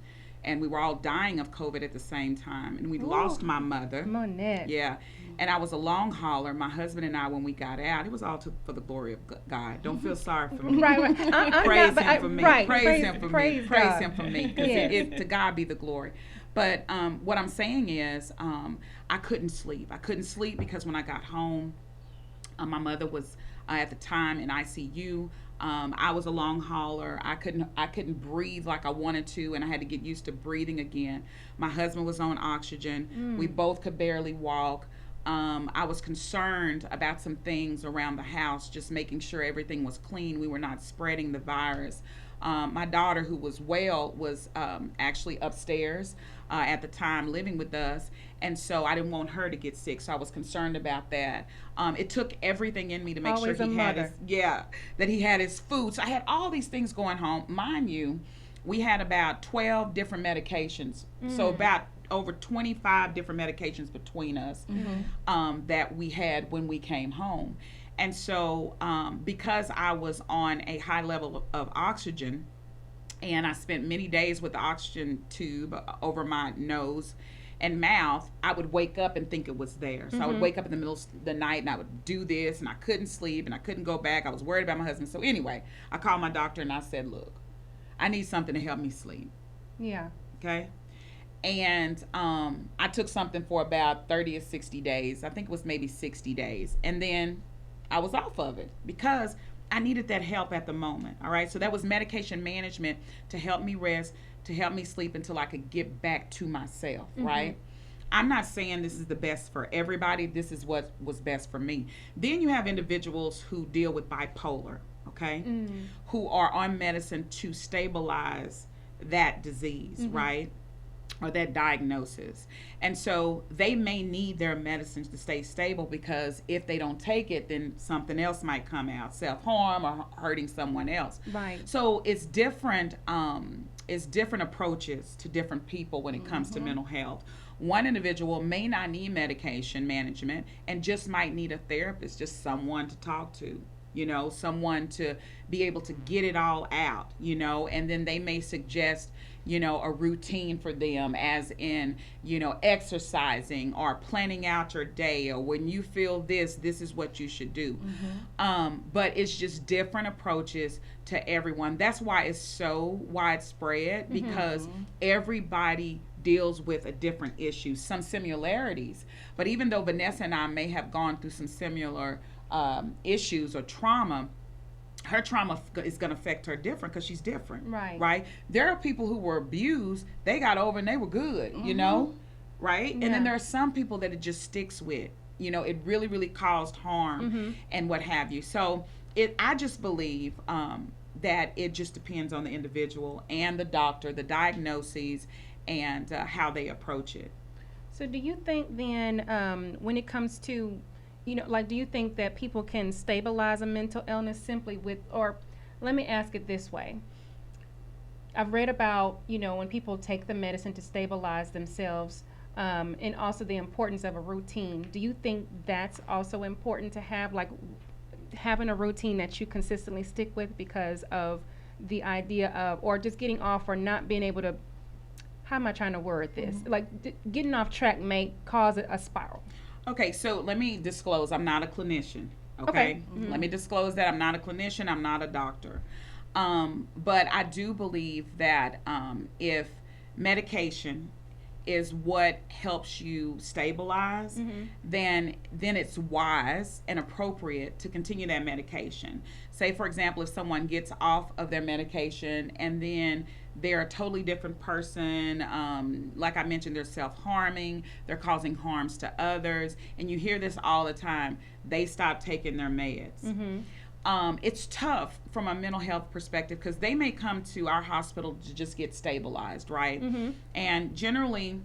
[SPEAKER 3] And we were all dying of COVID at the same time. And we lost my mother.
[SPEAKER 1] Monette.
[SPEAKER 3] Yeah. And I was a long hauler. My husband and I, when we got out, it was all for the glory of God. Don't feel sorry for me.
[SPEAKER 1] Right.
[SPEAKER 3] Praise him for me.
[SPEAKER 1] Right.
[SPEAKER 3] Praise him for me.
[SPEAKER 1] Praise
[SPEAKER 3] Praise
[SPEAKER 1] God.
[SPEAKER 3] him for me. Because to God be the glory. But what I'm saying is I couldn't sleep. I couldn't sleep because when I got home, my mother was at the time in ICU. I was a long hauler. I couldn't breathe like I wanted to, and I had to get used to breathing again. My husband was on oxygen. We both could barely walk. I was concerned about some things around the house, just making sure everything was clean. We were not spreading the virus. My daughter, who was well, was actually upstairs at the time living with us, and so I didn't want her to get sick, so I was concerned about that. It took everything in me to make
[SPEAKER 1] Always
[SPEAKER 3] sure
[SPEAKER 1] a
[SPEAKER 3] he had
[SPEAKER 1] mother.
[SPEAKER 3] that he had his food. So I had all these things going home. Mind you, we had about 12 different medications, so about over 25 different medications between us that we had when we came home. And so because I was on a high level of oxygen, and I spent many days with the oxygen tube over my nose and mouth, I would wake up and think it was there. So I would wake up in the middle of the night and I would do this, and I couldn't sleep and I couldn't go back. I was worried about my husband. So anyway, I called my doctor and I said, look, I need something to help me sleep.
[SPEAKER 1] Yeah.
[SPEAKER 3] Okay. And I took something for about 30 or 60 days. I think it was maybe 60 days. And then I was off of it because I needed that help at the moment. All right. So that was medication management to help me rest, to help me sleep until I could get back to myself. Right. I'm not saying this is the best for everybody. This is what was best for me. Then you have individuals who deal with bipolar, okay, who are on medicine to stabilize that disease, right, or that diagnosis. And so they may need their medicines to stay stable, because if they don't take it, then something else might come out, self-harm or hurting someone else.
[SPEAKER 1] Right.
[SPEAKER 3] So it's different approaches to different people when it comes to mental health. One individual may not need medication management and just might need a therapist, just someone to talk to, someone to be able to get it all out, and then they may suggest, a routine for them, as in, exercising or planning out your day, or when you feel this is what you should do. But it's just different approaches to everyone. That's why it's so widespread, because everybody deals with a different issue, some similarities. But even though Vanessa and I may have gone through some similar issues or trauma, her trauma is going to affect her different because she's different. Right. There are people who were abused, they got over and they were good, right?
[SPEAKER 1] Yeah.
[SPEAKER 3] And then there are some people that it just sticks with, it really, really caused harm and what have you. So I just believe that it just depends on the individual and the doctor, the diagnoses, and how they approach it.
[SPEAKER 1] So do you think then, when it comes to, do you think that people can stabilize a mental illness simply with, or let me ask it this way. I've read about, when people take the medicine to stabilize themselves, and also the importance of a routine. Do you think that's also important to have, like having a routine that you consistently stick with because of the idea of, or just getting off or not being able to, how am I trying to word this? Like getting off track may cause a spiral.
[SPEAKER 3] Okay, so let me disclose, I'm not a clinician, okay? Let me disclose that I'm not a clinician, I'm not a doctor. But I do believe that if medication is what helps you stabilize, then it's wise and appropriate to continue that medication. Say, for example, if someone gets off of their medication and then they're a totally different person, like I mentioned, they're self-harming, they're causing harms to others, and you hear this all the time, they stop taking their meds. It's tough from a mental health perspective because they may come to our hospital to just get stabilized, right? And generally,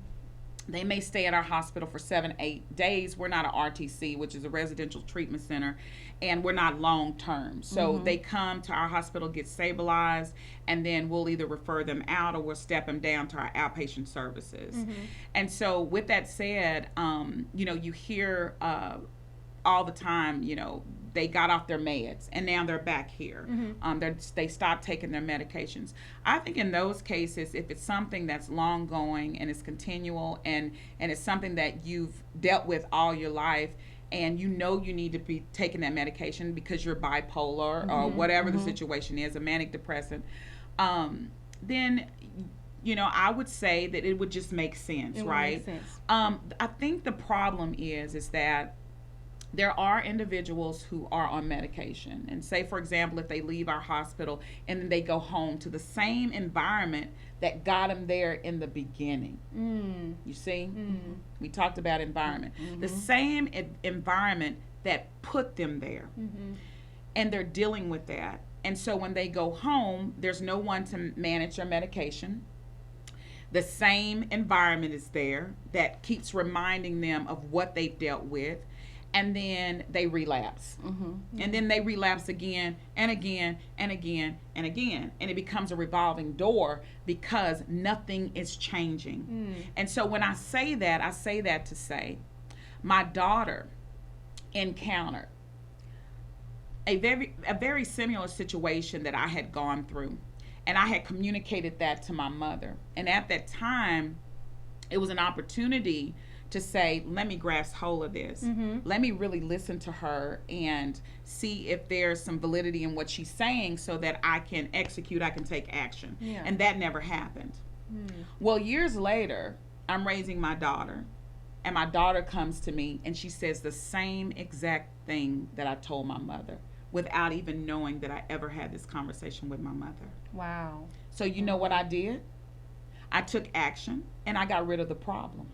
[SPEAKER 3] they may stay at our hospital for 7-8 days. We're not an RTC, which is a residential treatment center, and we're not long term. So they come to our hospital, get stabilized, and then we'll either refer them out or we'll step them down to our outpatient services. And so with that said, you hear all the time, they got off their meds and now they're back here. They stopped taking their medications. I think in those cases, if it's something that's long going and it's continual and it's something that you've dealt with all your life and you need to be taking that medication because you're bipolar or whatever the situation is, a manic depressant, then I would say that it would just make sense, right? Make sense. I think the problem is that there are individuals who are on medication, and say, for example, if they leave our hospital and then they go home to the same environment that got them there in the beginning. You see, we talked about environment, the same environment that put them there, and they're dealing with that. And so when they go home, there's no one to manage their medication. The same environment is there that keeps reminding them of what they've dealt with. And then they relapse. And then they relapse again and again and again and again. And it becomes a revolving door because nothing is changing. And so when I say that to say, my daughter encountered a very similar situation that I had gone through. And I had communicated that to my mother. And at that time, it was an opportunity to say, let me grasp hold of this. Let me really listen to her and see if there's some validity in what she's saying so that I can execute, I can take action. And that never happened. Well, years later, I'm raising my daughter, and my daughter comes to me and she says the same exact thing that I told my mother without even knowing that I ever had this conversation with my mother.
[SPEAKER 1] Wow.
[SPEAKER 3] So you know what I did? I took action and I got rid of the problem.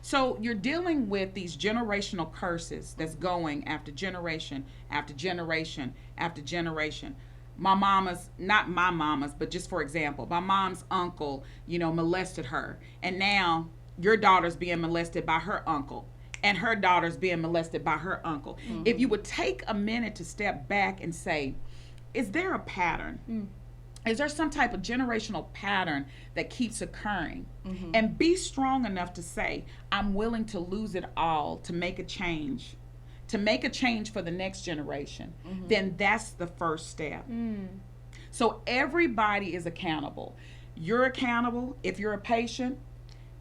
[SPEAKER 3] So you're dealing with these generational curses that's going after generation after generation after generation. My mama's, not my mama's, but just for example, my mom's uncle, molested her. And now your daughter's being molested by her uncle. And her daughter's being molested by her uncle. If you would take a minute to step back and say, is there a pattern? Is there some type of generational pattern that keeps occurring? And be strong enough to say, I'm willing to lose it all to make a change for the next generation. Then that's the first step. So everybody is accountable. You're accountable if you're a patient.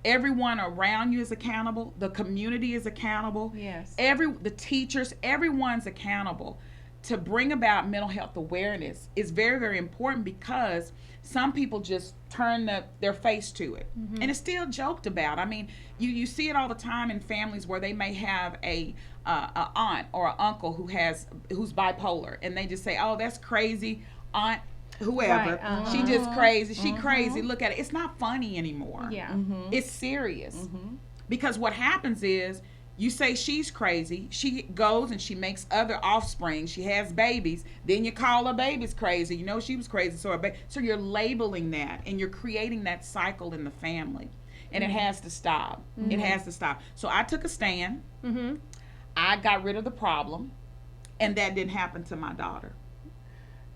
[SPEAKER 3] Everyone around you is accountable. The community is accountable.
[SPEAKER 1] Yes.
[SPEAKER 3] The teachers, everyone's accountable. To bring about mental health awareness is very, very important because some people just turn their face to it. And it's still joked about. I mean, you see it all the time in families where they may have a aunt or an uncle who's bipolar, and they just say, oh, that's crazy, aunt whoever. Right. She just crazy. She crazy. Look at it. It's not funny anymore.
[SPEAKER 1] Yeah.
[SPEAKER 3] It's serious. Because what happens is, you say she's crazy, she goes and she makes other offspring, she has babies, then you call her babies crazy, she was crazy, so you're labeling that and you're creating that cycle in the family, and it has to stop. It has to stop. So I took a stand. I got rid of the problem, and that didn't happen to my daughter.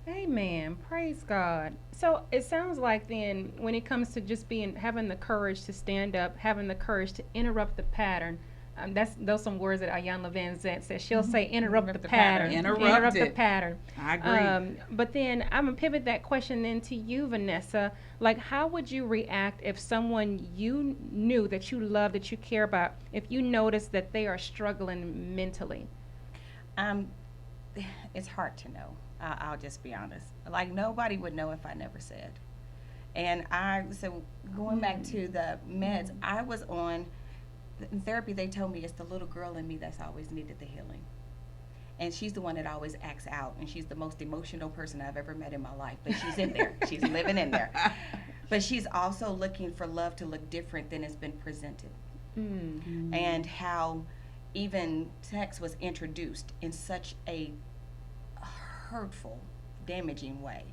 [SPEAKER 1] Amen. Praise God. So it sounds like then when it comes to just having the courage to stand up, having the courage to interrupt the pattern, those some words that Ayanna Van Zant says. She'll say interrupt the pattern. Interrupt the pattern.
[SPEAKER 3] I agree.
[SPEAKER 1] But then I'm going to pivot that question then to you, Vanessa. Like, how would you react if someone you knew that you love, that you care about, if you notice that they are struggling mentally?
[SPEAKER 2] It's hard to know. I'll just be honest. Like, nobody would know if I never said. And so going back to the meds, I was on, in therapy, they told me it's the little girl in me that's always needed the healing. And she's the one that always acts out. And she's the most emotional person I've ever met in my life. But she's in there. She's living in there. But she's also looking for love to look different than it's been presented. And how even sex was introduced in such a hurtful, damaging way.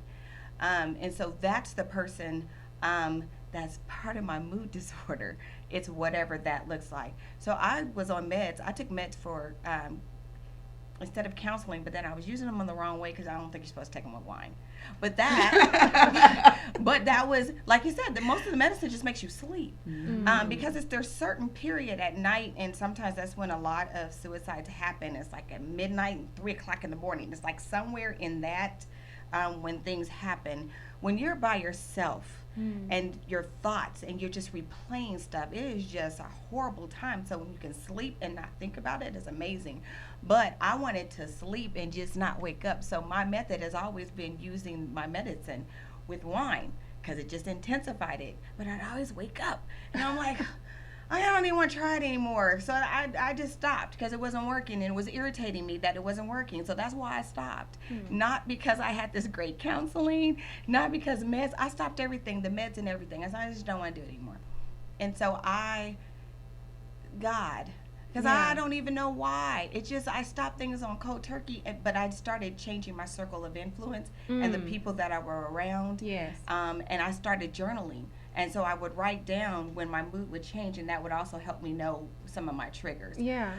[SPEAKER 2] And so that's the person that's part of my mood disorder. It's whatever that looks like. So I was on meds. I took meds for instead of counseling, but then I was using them in the wrong way because I don't think you're supposed to take them with wine. But that, but that was, like you said, most of the medicine just makes you sleep. Because there's certain period at night, and sometimes that's when a lot of suicides happen. It's like at midnight and 3 o'clock in the morning. It's like somewhere in that when things happen. When you're by yourself and your thoughts and you're just replaying stuff, it is just a horrible time. So when you can sleep and not think about it is amazing. But I wanted to sleep and just not wake up. So my method has always been using my medicine with wine because it just intensified it. But I'd always wake up and I'm like, I don't even want to try it anymore. So I just stopped because it wasn't working, and it was irritating me that it wasn't working. So that's why I stopped. Not because I had this great counseling, not because meds. I stopped everything, the meds and everything. I just don't want to do it anymore. And so because I don't even know why. It's just I stopped things on cold turkey, but I started changing my circle of influence and the people that I were around.
[SPEAKER 1] Yes.
[SPEAKER 2] And I started journaling. And so I would write down when my mood would change, and that would also help me know some of my triggers.
[SPEAKER 1] Yeah.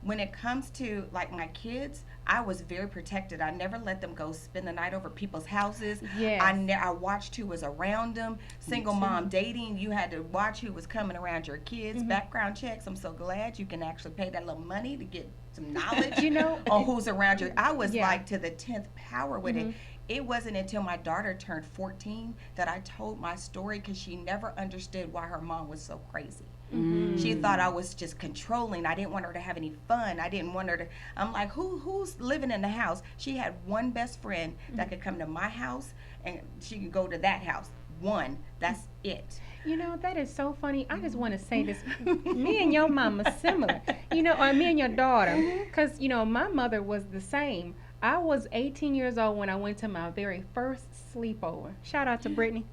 [SPEAKER 2] When it comes to, like, my kids, I was very protected. I never let them go spend the night over people's houses.
[SPEAKER 1] Yes.
[SPEAKER 2] I watched who was around them. Single mom dating, you had to watch who was coming around your kids. Background checks. I'm so glad you can actually pay that little money to get some knowledge on who's around you. I was like to the 10th power with it. It wasn't until my daughter turned 14 that I told my story because she never understood why her mom was so crazy. She thought I was just controlling. I didn't want her to have any fun. I didn't want her to. I'm like, who's living in the house? She had one best friend that could come to my house and she could go to that house. One. That's it.
[SPEAKER 1] You know, that is so funny. I just want to say this. Me and your mom are similar. Or me and your daughter. Because, my mother was the same. I was 18 years old when I went to my very first sleepover. Shout out to Brittany.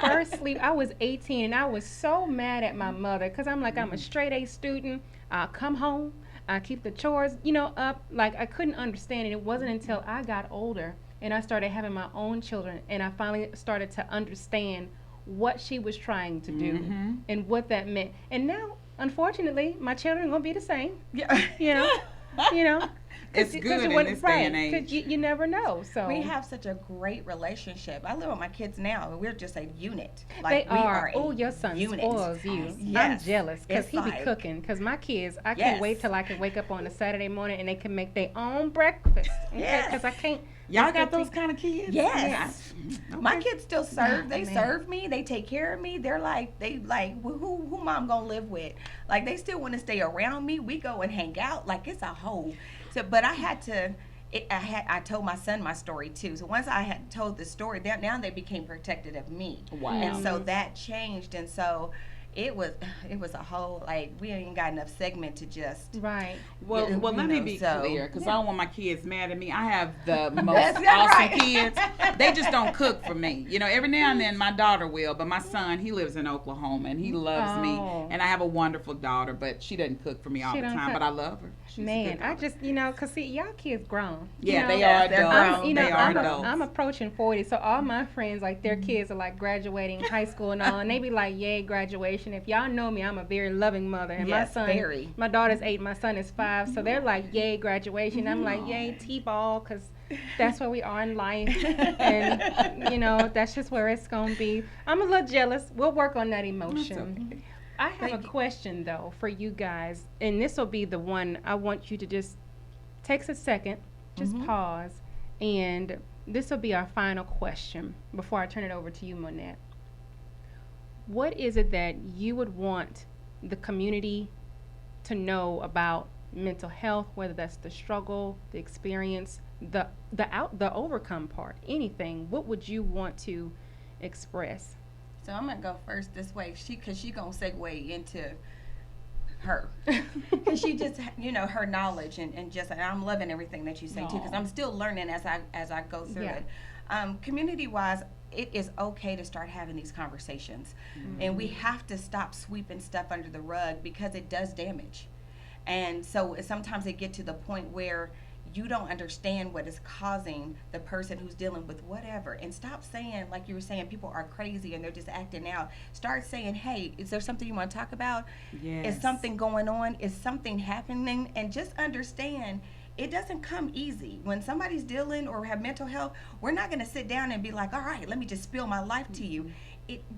[SPEAKER 1] First sleep. I was 18 and I was so mad at my mother because I'm like, I'm a straight A student. I'll come home. I keep the chores, up. Like, I couldn't understand it. It wasn't until I got older and I started having my own children and I finally started to understand what she was trying to do and what that meant. And now, unfortunately, my children are going to be the same. Yeah.
[SPEAKER 3] It's good in this day and age.
[SPEAKER 1] Because you never know. So
[SPEAKER 2] we have such a great relationship. I live with my kids now, and we're just a unit.
[SPEAKER 1] Like they are. Oh, your son spoils you.
[SPEAKER 2] Yes.
[SPEAKER 1] I'm jealous because he be cooking. Because my kids, I can't wait till I can wake up on a Saturday morning and they can make their own breakfast. Okay? Because I can't.
[SPEAKER 3] Y'all got those kind of kids?
[SPEAKER 2] Yes. Okay. My kids still serve. They serve me. They take care of me. They're like, who mom gonna live with? Like, they still want to stay around me. We go and hang out. Like, it's a whole. So, but I had to. I told my son my story too. So once I had told the story, now they became protective of me.
[SPEAKER 3] Wow.
[SPEAKER 2] And so that changed. And so it was a whole, like, we ain't got enough segment to just
[SPEAKER 3] well let me be clear, because I don't want my kids mad at me. I have the most awesome kids. They just don't cook for me. Every now and then my daughter will, but my son, he lives in Oklahoma and he loves me, and I have a wonderful daughter, but she doesn't cook for me all the time, but I love her. She's
[SPEAKER 1] I just because see, y'all kids grown.
[SPEAKER 3] Yeah, they are adults. They are adults.
[SPEAKER 1] I'm approaching 40, so all my friends, like, their kids are like graduating high school and all, and they be like, yay, graduation. If y'all know me, I'm a very loving mother, and my son, my daughter's 8, my son is 5, so they're like, yay, graduation. I'm like, yay, T-ball, because that's where we are in life, and that's just where it's gonna be. I'm a little jealous. We'll work on that emotion. Okay. I have a question though for you guys, and this will be the one I want you to just take a second, just pause, and this will be our final question before I turn it over to you, Monette. What is it that you would want the community to know about mental health, whether that's the struggle, the experience, the overcome part, anything? What would you want to express?
[SPEAKER 2] So I'm gonna go first this way, cause she gonna segue into her, cause she just, her knowledge and just, and I'm loving everything that you say too, cause I'm still learning as I go through
[SPEAKER 1] Yeah.
[SPEAKER 2] it. Community wise, it is okay to start having these conversations, and we have to stop sweeping stuff under the rug because it does damage, and so sometimes it get to the point where you don't understand what is causing the person who's dealing with whatever, and stop saying, like you were saying, people are crazy and they're just acting out. Start saying, hey, is there something you want to talk about?
[SPEAKER 3] Yes.
[SPEAKER 2] Is something going on? Is something happening? And just understand it doesn't come easy. When somebody's dealing or have mental health, we're not going to sit down and be like, all right, let me just spill my life to you.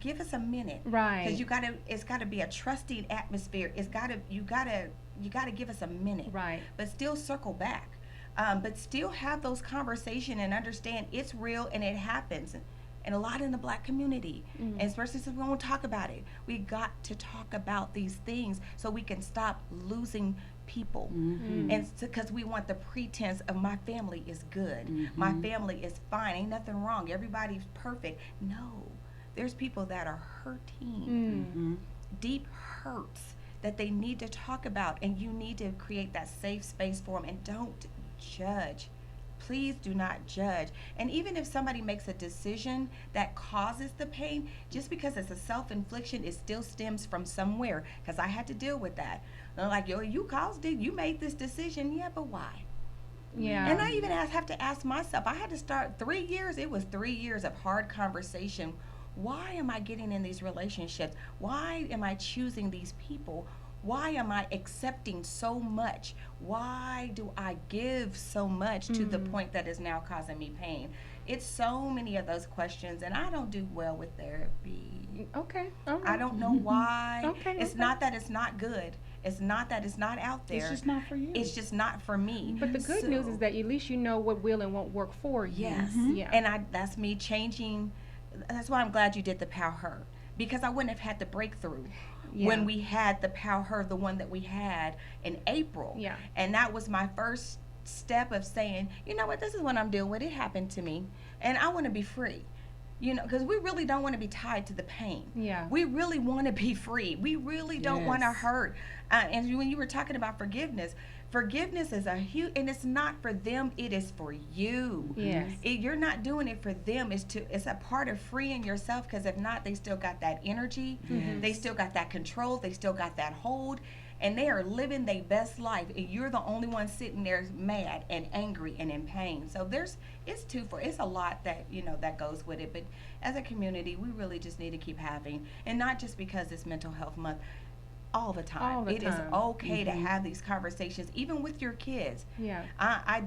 [SPEAKER 2] Give us a minute,
[SPEAKER 1] Right.
[SPEAKER 2] because it's got to be a trusting atmosphere. You gotta give us a minute,
[SPEAKER 1] Right.
[SPEAKER 2] but still circle back. But still have those conversations and understand it's real and it happens, and a lot in the Black community, and especially since we won't talk about it. We got to talk about these things so we can stop losing people, and because we want the pretense of my family is good, my family is fine, ain't nothing wrong, everybody's perfect. No, there's people that are hurting, deep hurts that they need to talk about, and you need to create that safe space for them. And don't judge. Please do not judge. And even if somebody makes a decision that causes the pain, just because it's a self-infliction, it still stems from somewhere. Because I had to deal with that. They're like, yo, you caused it. You made this decision. Yeah, but why?
[SPEAKER 1] Yeah.
[SPEAKER 2] And I even have to ask myself. I had to start 3 years. It was 3 years of hard conversation. Why am I getting in these relationships? Why am I choosing these people? Why am I accepting so much? Why do I give so much to the point that is now causing me pain? It's so many of those questions, and I don't do well with therapy.
[SPEAKER 1] Okay. All right.
[SPEAKER 2] I don't know why.
[SPEAKER 1] Okay,
[SPEAKER 2] It's
[SPEAKER 1] okay.
[SPEAKER 2] not that it's not good. It's not that it's not out there.
[SPEAKER 3] It's just not for you.
[SPEAKER 2] It's just not for me.
[SPEAKER 1] But the good news is that at least you know what will and won't work for you.
[SPEAKER 2] Yes.
[SPEAKER 1] Yeah.
[SPEAKER 2] And that's me changing. That's why I'm glad you did the Pow Her, because I wouldn't have had the breakthrough when we had the Pow Her, the one that we had in April.
[SPEAKER 1] Yeah.
[SPEAKER 2] And that was my first step of saying, you know what, this is what I'm dealing with. It happened to me, and I want to be free. Because we really don't want to be tied to the pain.
[SPEAKER 1] Yeah.
[SPEAKER 2] We really want to be free. We really don't want to
[SPEAKER 3] Yes.
[SPEAKER 2] hurt. And when you were talking about forgiveness is a huge, and it's not for them, it is for you.
[SPEAKER 1] Yes.
[SPEAKER 2] You're not doing it for them. It's a part of freeing yourself, because if not, they still got that energy. They still got that control. They still got that hold. And they are living their best life, and you're the only one sitting there mad and angry and in pain. So it's a lot that that goes with it. But as a community, we really just need to keep having, and not just because it's Mental Health Month. All the time.
[SPEAKER 1] All the
[SPEAKER 2] It is
[SPEAKER 1] time.
[SPEAKER 2] okay to have these conversations, even with your kids.
[SPEAKER 1] Yeah.
[SPEAKER 2] I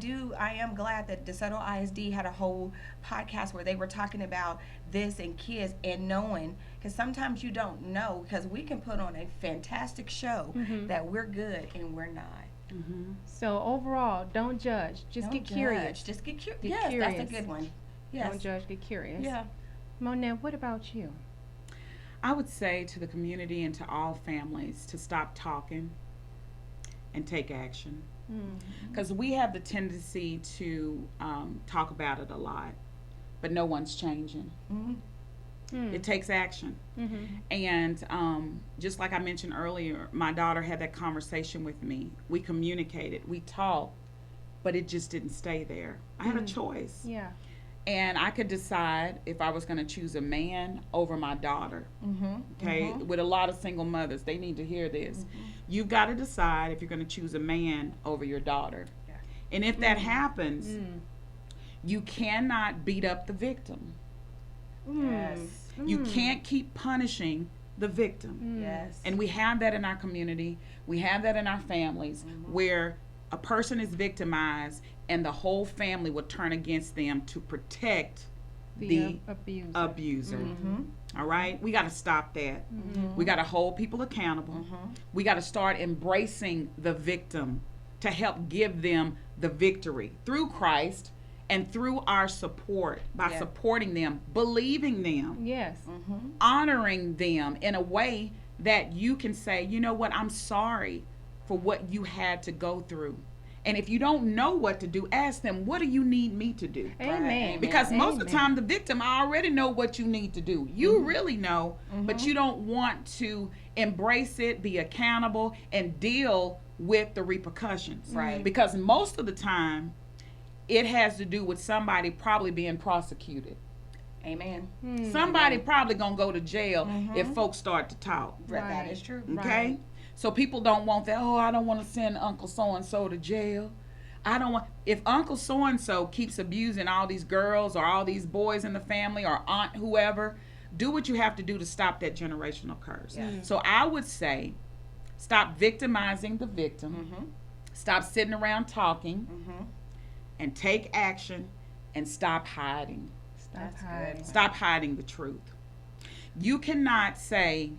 [SPEAKER 2] am glad that DeSoto ISD had a whole podcast where they were talking about this and kids, and knowing, because sometimes you don't know, because we can put on a fantastic show that we're good and we're not.
[SPEAKER 1] So overall, don't judge. Just
[SPEAKER 2] Don't
[SPEAKER 1] get
[SPEAKER 2] judge.
[SPEAKER 1] curious.
[SPEAKER 2] Just get curious.
[SPEAKER 1] Get
[SPEAKER 2] Yes,
[SPEAKER 1] curious.
[SPEAKER 2] that's a good one. Yes.
[SPEAKER 1] Don't judge. Get curious.
[SPEAKER 2] Yeah.
[SPEAKER 1] Monette, what about you?
[SPEAKER 3] I would say to the community and to all families to stop talking and take action. Because we have the tendency to talk about it a lot, but no one's changing. It takes action. And just like I mentioned earlier, my daughter had that conversation with me. We communicated, we talked, but it just didn't stay there. I had a choice.
[SPEAKER 1] Yeah.
[SPEAKER 3] And I could decide if I was going to choose a man over my daughter. Okay? With a lot of single mothers, they need to hear this. You've got to decide if you're going to choose a man over your daughter. And if that happens, you cannot beat up the victim.
[SPEAKER 2] Yes.
[SPEAKER 3] You can't keep punishing the victim.
[SPEAKER 2] Yes.
[SPEAKER 3] And we have that in our community. We have that in our families, where a person is victimized and the whole family will turn against them to protect the abuser. All right? We got to stop that. We got to hold people accountable. We got to start embracing the victim to help give them the victory through Christ and through our support, by supporting them, believing them,
[SPEAKER 1] Yes.
[SPEAKER 3] honoring them in a way that you can say, you know what, I'm sorry for what you had to go through. And if you don't know what to do, ask them, what do you need me to do?
[SPEAKER 1] Amen.
[SPEAKER 3] Because most of the
[SPEAKER 1] Amen.
[SPEAKER 3] time, the victim already know what you need to do. You really know, but you don't want to embrace it, be accountable, and deal with the repercussions.
[SPEAKER 2] Right.
[SPEAKER 3] Because most of the time, it has to do with somebody probably being prosecuted.
[SPEAKER 2] Amen.
[SPEAKER 3] Somebody probably gonna go to jail if folks start to talk.
[SPEAKER 2] That
[SPEAKER 1] Right.
[SPEAKER 2] is true.
[SPEAKER 3] Okay?
[SPEAKER 1] Right.
[SPEAKER 3] So people don't want that, oh, I don't want to send Uncle so-and-so to jail. I don't want, if Uncle so-and-so keeps abusing all these girls or all these boys in the family or aunt whoever, do what you have to do to stop that generational curse.
[SPEAKER 2] Yeah.
[SPEAKER 3] So I would say, stop victimizing the victim. Stop sitting around talking and take action and stop hiding.
[SPEAKER 2] That's
[SPEAKER 1] hiding.
[SPEAKER 2] good.
[SPEAKER 3] Stop hiding the truth. You cannot say,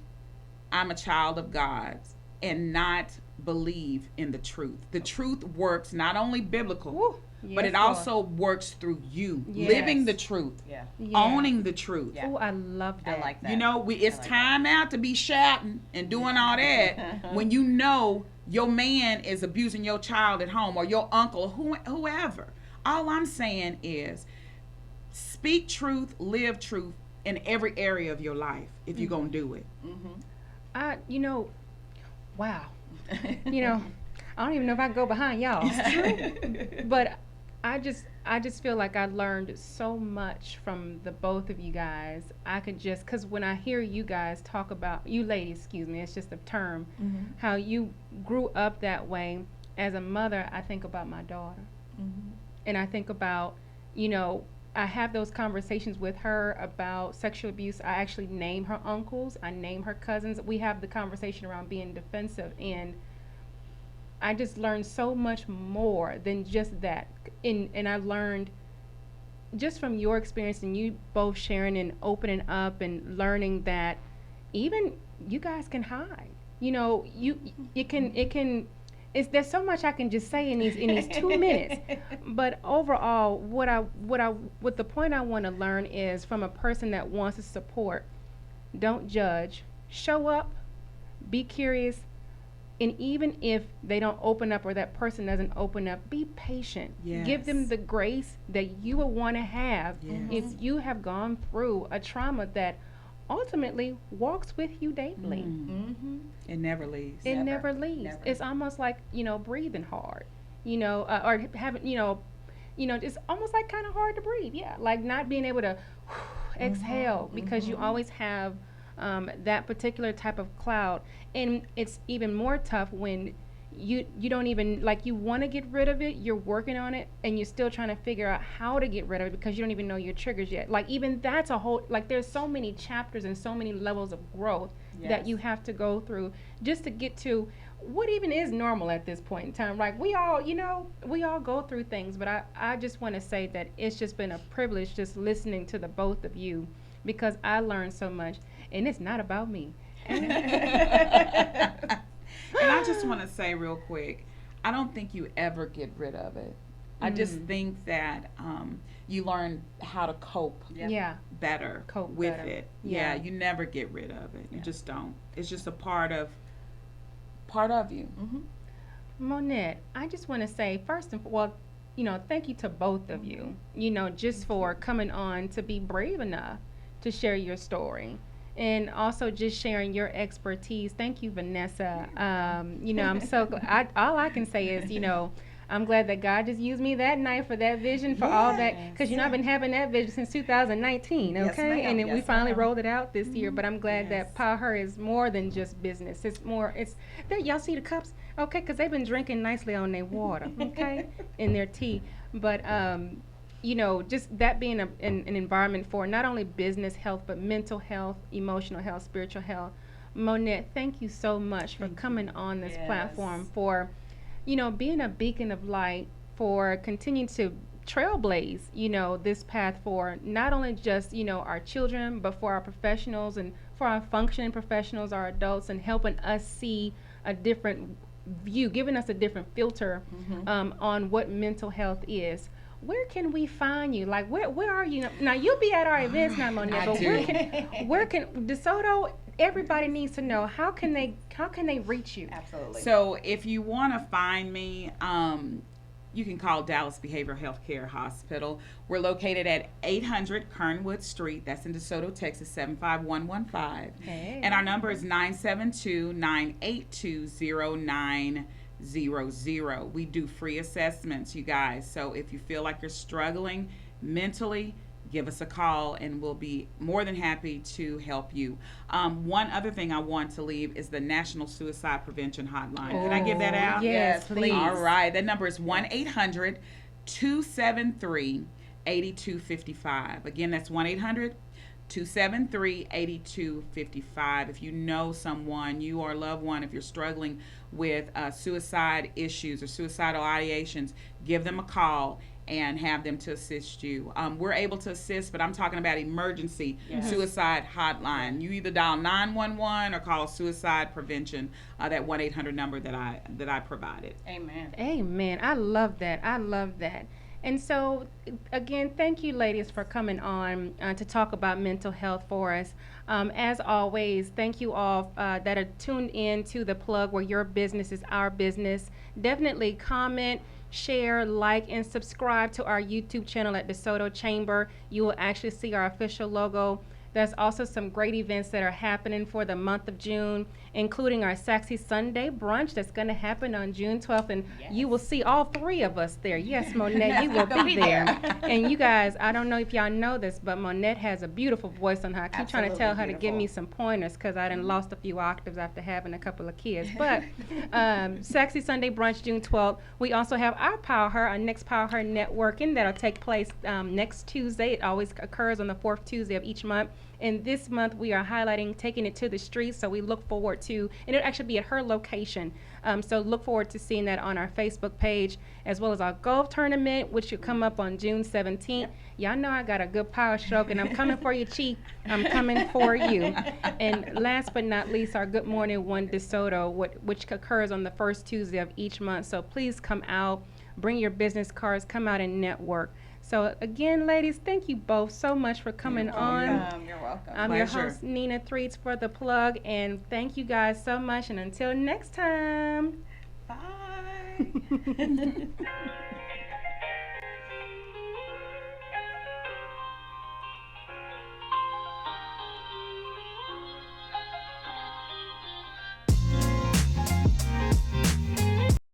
[SPEAKER 3] I'm a child of God and not believe in the truth. The truth works not only biblical,
[SPEAKER 1] Woo.
[SPEAKER 3] but
[SPEAKER 1] Yes,
[SPEAKER 3] it
[SPEAKER 1] Lord.
[SPEAKER 3] also works through you.
[SPEAKER 1] Yes.
[SPEAKER 3] Living the truth.
[SPEAKER 2] Yeah.
[SPEAKER 1] Yeah.
[SPEAKER 3] Owning the truth.
[SPEAKER 2] Yeah.
[SPEAKER 1] Oh, I love that.
[SPEAKER 2] I like that.
[SPEAKER 3] You know, it's
[SPEAKER 2] I like
[SPEAKER 3] time out to be shouting and doing all that when you know your man is abusing your child at home or your uncle, whoever. All I'm saying is speak truth, live truth in every area of your life if you're going to do it.
[SPEAKER 1] You know, wow. You know, I don't even know if I can go behind y'all.
[SPEAKER 3] It's true.
[SPEAKER 1] But I just feel like I learned so much from the both of you guys. I could just, because when I hear you guys talk about, you ladies, excuse me, it's just a term, how you grew up that way. As a mother, I think about my daughter. And I think about, you know, I have those conversations with her about sexual abuse. I actually name her uncles. I name her cousins. We have the conversation around being defensive. And I just learned so much more than just that. And I learned just from your experience and you both sharing and opening up and learning that even you guys can hide. You know, there's so much I can just say in these 2 minutes. But overall, what the point I want to learn is from a person that wants to support, don't judge, show up, be curious, and even if they don't open up or that person doesn't open up, be patient.
[SPEAKER 3] Yes.
[SPEAKER 1] Give them the grace that you would want to have
[SPEAKER 3] Yes.
[SPEAKER 1] if you have gone through a trauma that ultimately walks with you daily.
[SPEAKER 3] It never leaves.
[SPEAKER 1] It
[SPEAKER 2] Never,
[SPEAKER 1] never leaves.
[SPEAKER 2] never.
[SPEAKER 1] It's almost like, you know, breathing hard, you know, or having, you know, it's almost like kind of hard to breathe. Yeah. Like not being able to exhale because you always have that particular type of cloud. And it's even more tough when you don't even, like, you want to get rid of it, you're working on it, and you're still trying to figure out how to get rid of it because you don't even know your triggers yet. Like, even that's a whole, like, there's so many chapters and so many levels of growth that
[SPEAKER 2] Yes.
[SPEAKER 1] you have to go through just to get to what even is normal at this point in time. Like, we all, you know, we all go through things, but I just want to say that it's just been a privilege just listening to the both of you because I learned so much, and it's not about me.
[SPEAKER 3] And I just want to say real quick, I don't think you ever get rid of it. I just think that you learn how to cope
[SPEAKER 2] Yep.
[SPEAKER 1] Yeah.
[SPEAKER 3] better
[SPEAKER 1] Cope
[SPEAKER 3] with
[SPEAKER 1] better.
[SPEAKER 3] it.
[SPEAKER 1] Yeah.
[SPEAKER 3] You never get rid of it. You
[SPEAKER 2] Yeah.
[SPEAKER 3] just don't. It's just a part of you.
[SPEAKER 1] Monette, I just want to say first and well, you know, thank you to both of you. You know, just for coming on to be brave enough to share your story, and also just sharing your expertise. Thank you, Vanessa. You know, I'm so glad. All I can say is, you know, I'm glad that God just used me that night for that vision, for all that, because you know I've been having that vision since 2019.
[SPEAKER 2] Yes,
[SPEAKER 1] Okay,
[SPEAKER 2] ma'am.
[SPEAKER 1] and then we
[SPEAKER 2] Yes,
[SPEAKER 1] finally
[SPEAKER 2] ma'am.
[SPEAKER 1] rolled it out this year. But I'm glad
[SPEAKER 2] Yes.
[SPEAKER 1] that Power Her is more than just business. It's more. It's there. Y'all see the cups? Okay, because they've been drinking nicely on their water. Okay, in their tea. But you know, just that being an environment for not only business health but mental health, emotional health, spiritual health. Monette, thank you so much for coming on this
[SPEAKER 2] Yes.
[SPEAKER 1] platform, for, you know, being a beacon of light, for continuing to trailblaze, you know, this path for not only just, you know, our children, but for our professionals and for our functioning professionals, our adults, and helping us see a different view, giving us a different filter on what mental health is. Where can we find you? Like, where are you now? You'll be at our events now, Monette,
[SPEAKER 3] I
[SPEAKER 1] but
[SPEAKER 3] do.
[SPEAKER 1] where can DeSoto? Everybody needs to know, how can they reach you?
[SPEAKER 2] Absolutely.
[SPEAKER 3] So if you want to find me, you can call Dallas Behavioral Health Care Hospital. We're located at 800 Kernwood Street. That's in DeSoto, Texas, 75115.
[SPEAKER 1] Hey.
[SPEAKER 3] And our number is 972-982-0900. We do free assessments, you guys. So if you feel like you're struggling mentally, give us a call and we'll be more than happy to help you. One other thing I want to leave is the National Suicide Prevention Hotline. Can I give that out?
[SPEAKER 1] Yes, please.
[SPEAKER 3] All right. That number is 1-800-273-8255. Again, that's 1-800-273-8255. If you know someone, you or a loved one, if you're struggling with suicide issues or suicidal ideations, give them a call and have them to assist you. We're able to assist, but I'm talking about emergency suicide hotline. You either dial 911 or call suicide prevention, that 1-800 number that I provided.
[SPEAKER 2] Amen.
[SPEAKER 1] Amen. I love that. I love that. And so, again, thank you, ladies, for coming on to talk about mental health for us. As always, thank you all that are tuned in to The Plug, where your business is our business. Definitely comment, share, like, and subscribe to our YouTube channel at DeSoto Chamber. You will actually see our official logo. There's also some great events that are happening for the month of June, including our Sexy Sunday brunch that's going to happen on June 12th. And you will see all three of us there. Yes, Monette, you will be there. And you guys, I don't know if y'all know this, but Monette has a beautiful voice on her. I keep trying to tell her to give me some pointers because I done lost a few octaves after having a couple of kids. But Sexy Sunday brunch, June 12th. We also have our Power Her, our next Power Her networking that'll take place next Tuesday. It always occurs on the fourth Tuesday of each month. And this month we are highlighting taking it to the streets, so we look forward to, and it'll actually be at her location. So look forward to seeing that on our Facebook page, as well as our golf tournament, which should come up on June 17th. Yep. Y'all know I got a good power stroke, and I'm coming for you, Chief. I'm coming for you. And last but not least, our Good Morning One DeSoto, which occurs on the first Tuesday of each month. So please come out, bring your business cards, come out and network. So again, ladies, thank you both so much for coming on.
[SPEAKER 2] You're welcome.
[SPEAKER 1] I'm your host, Nina Threets, for The Plug, and thank you guys so much. And until next time,
[SPEAKER 2] bye.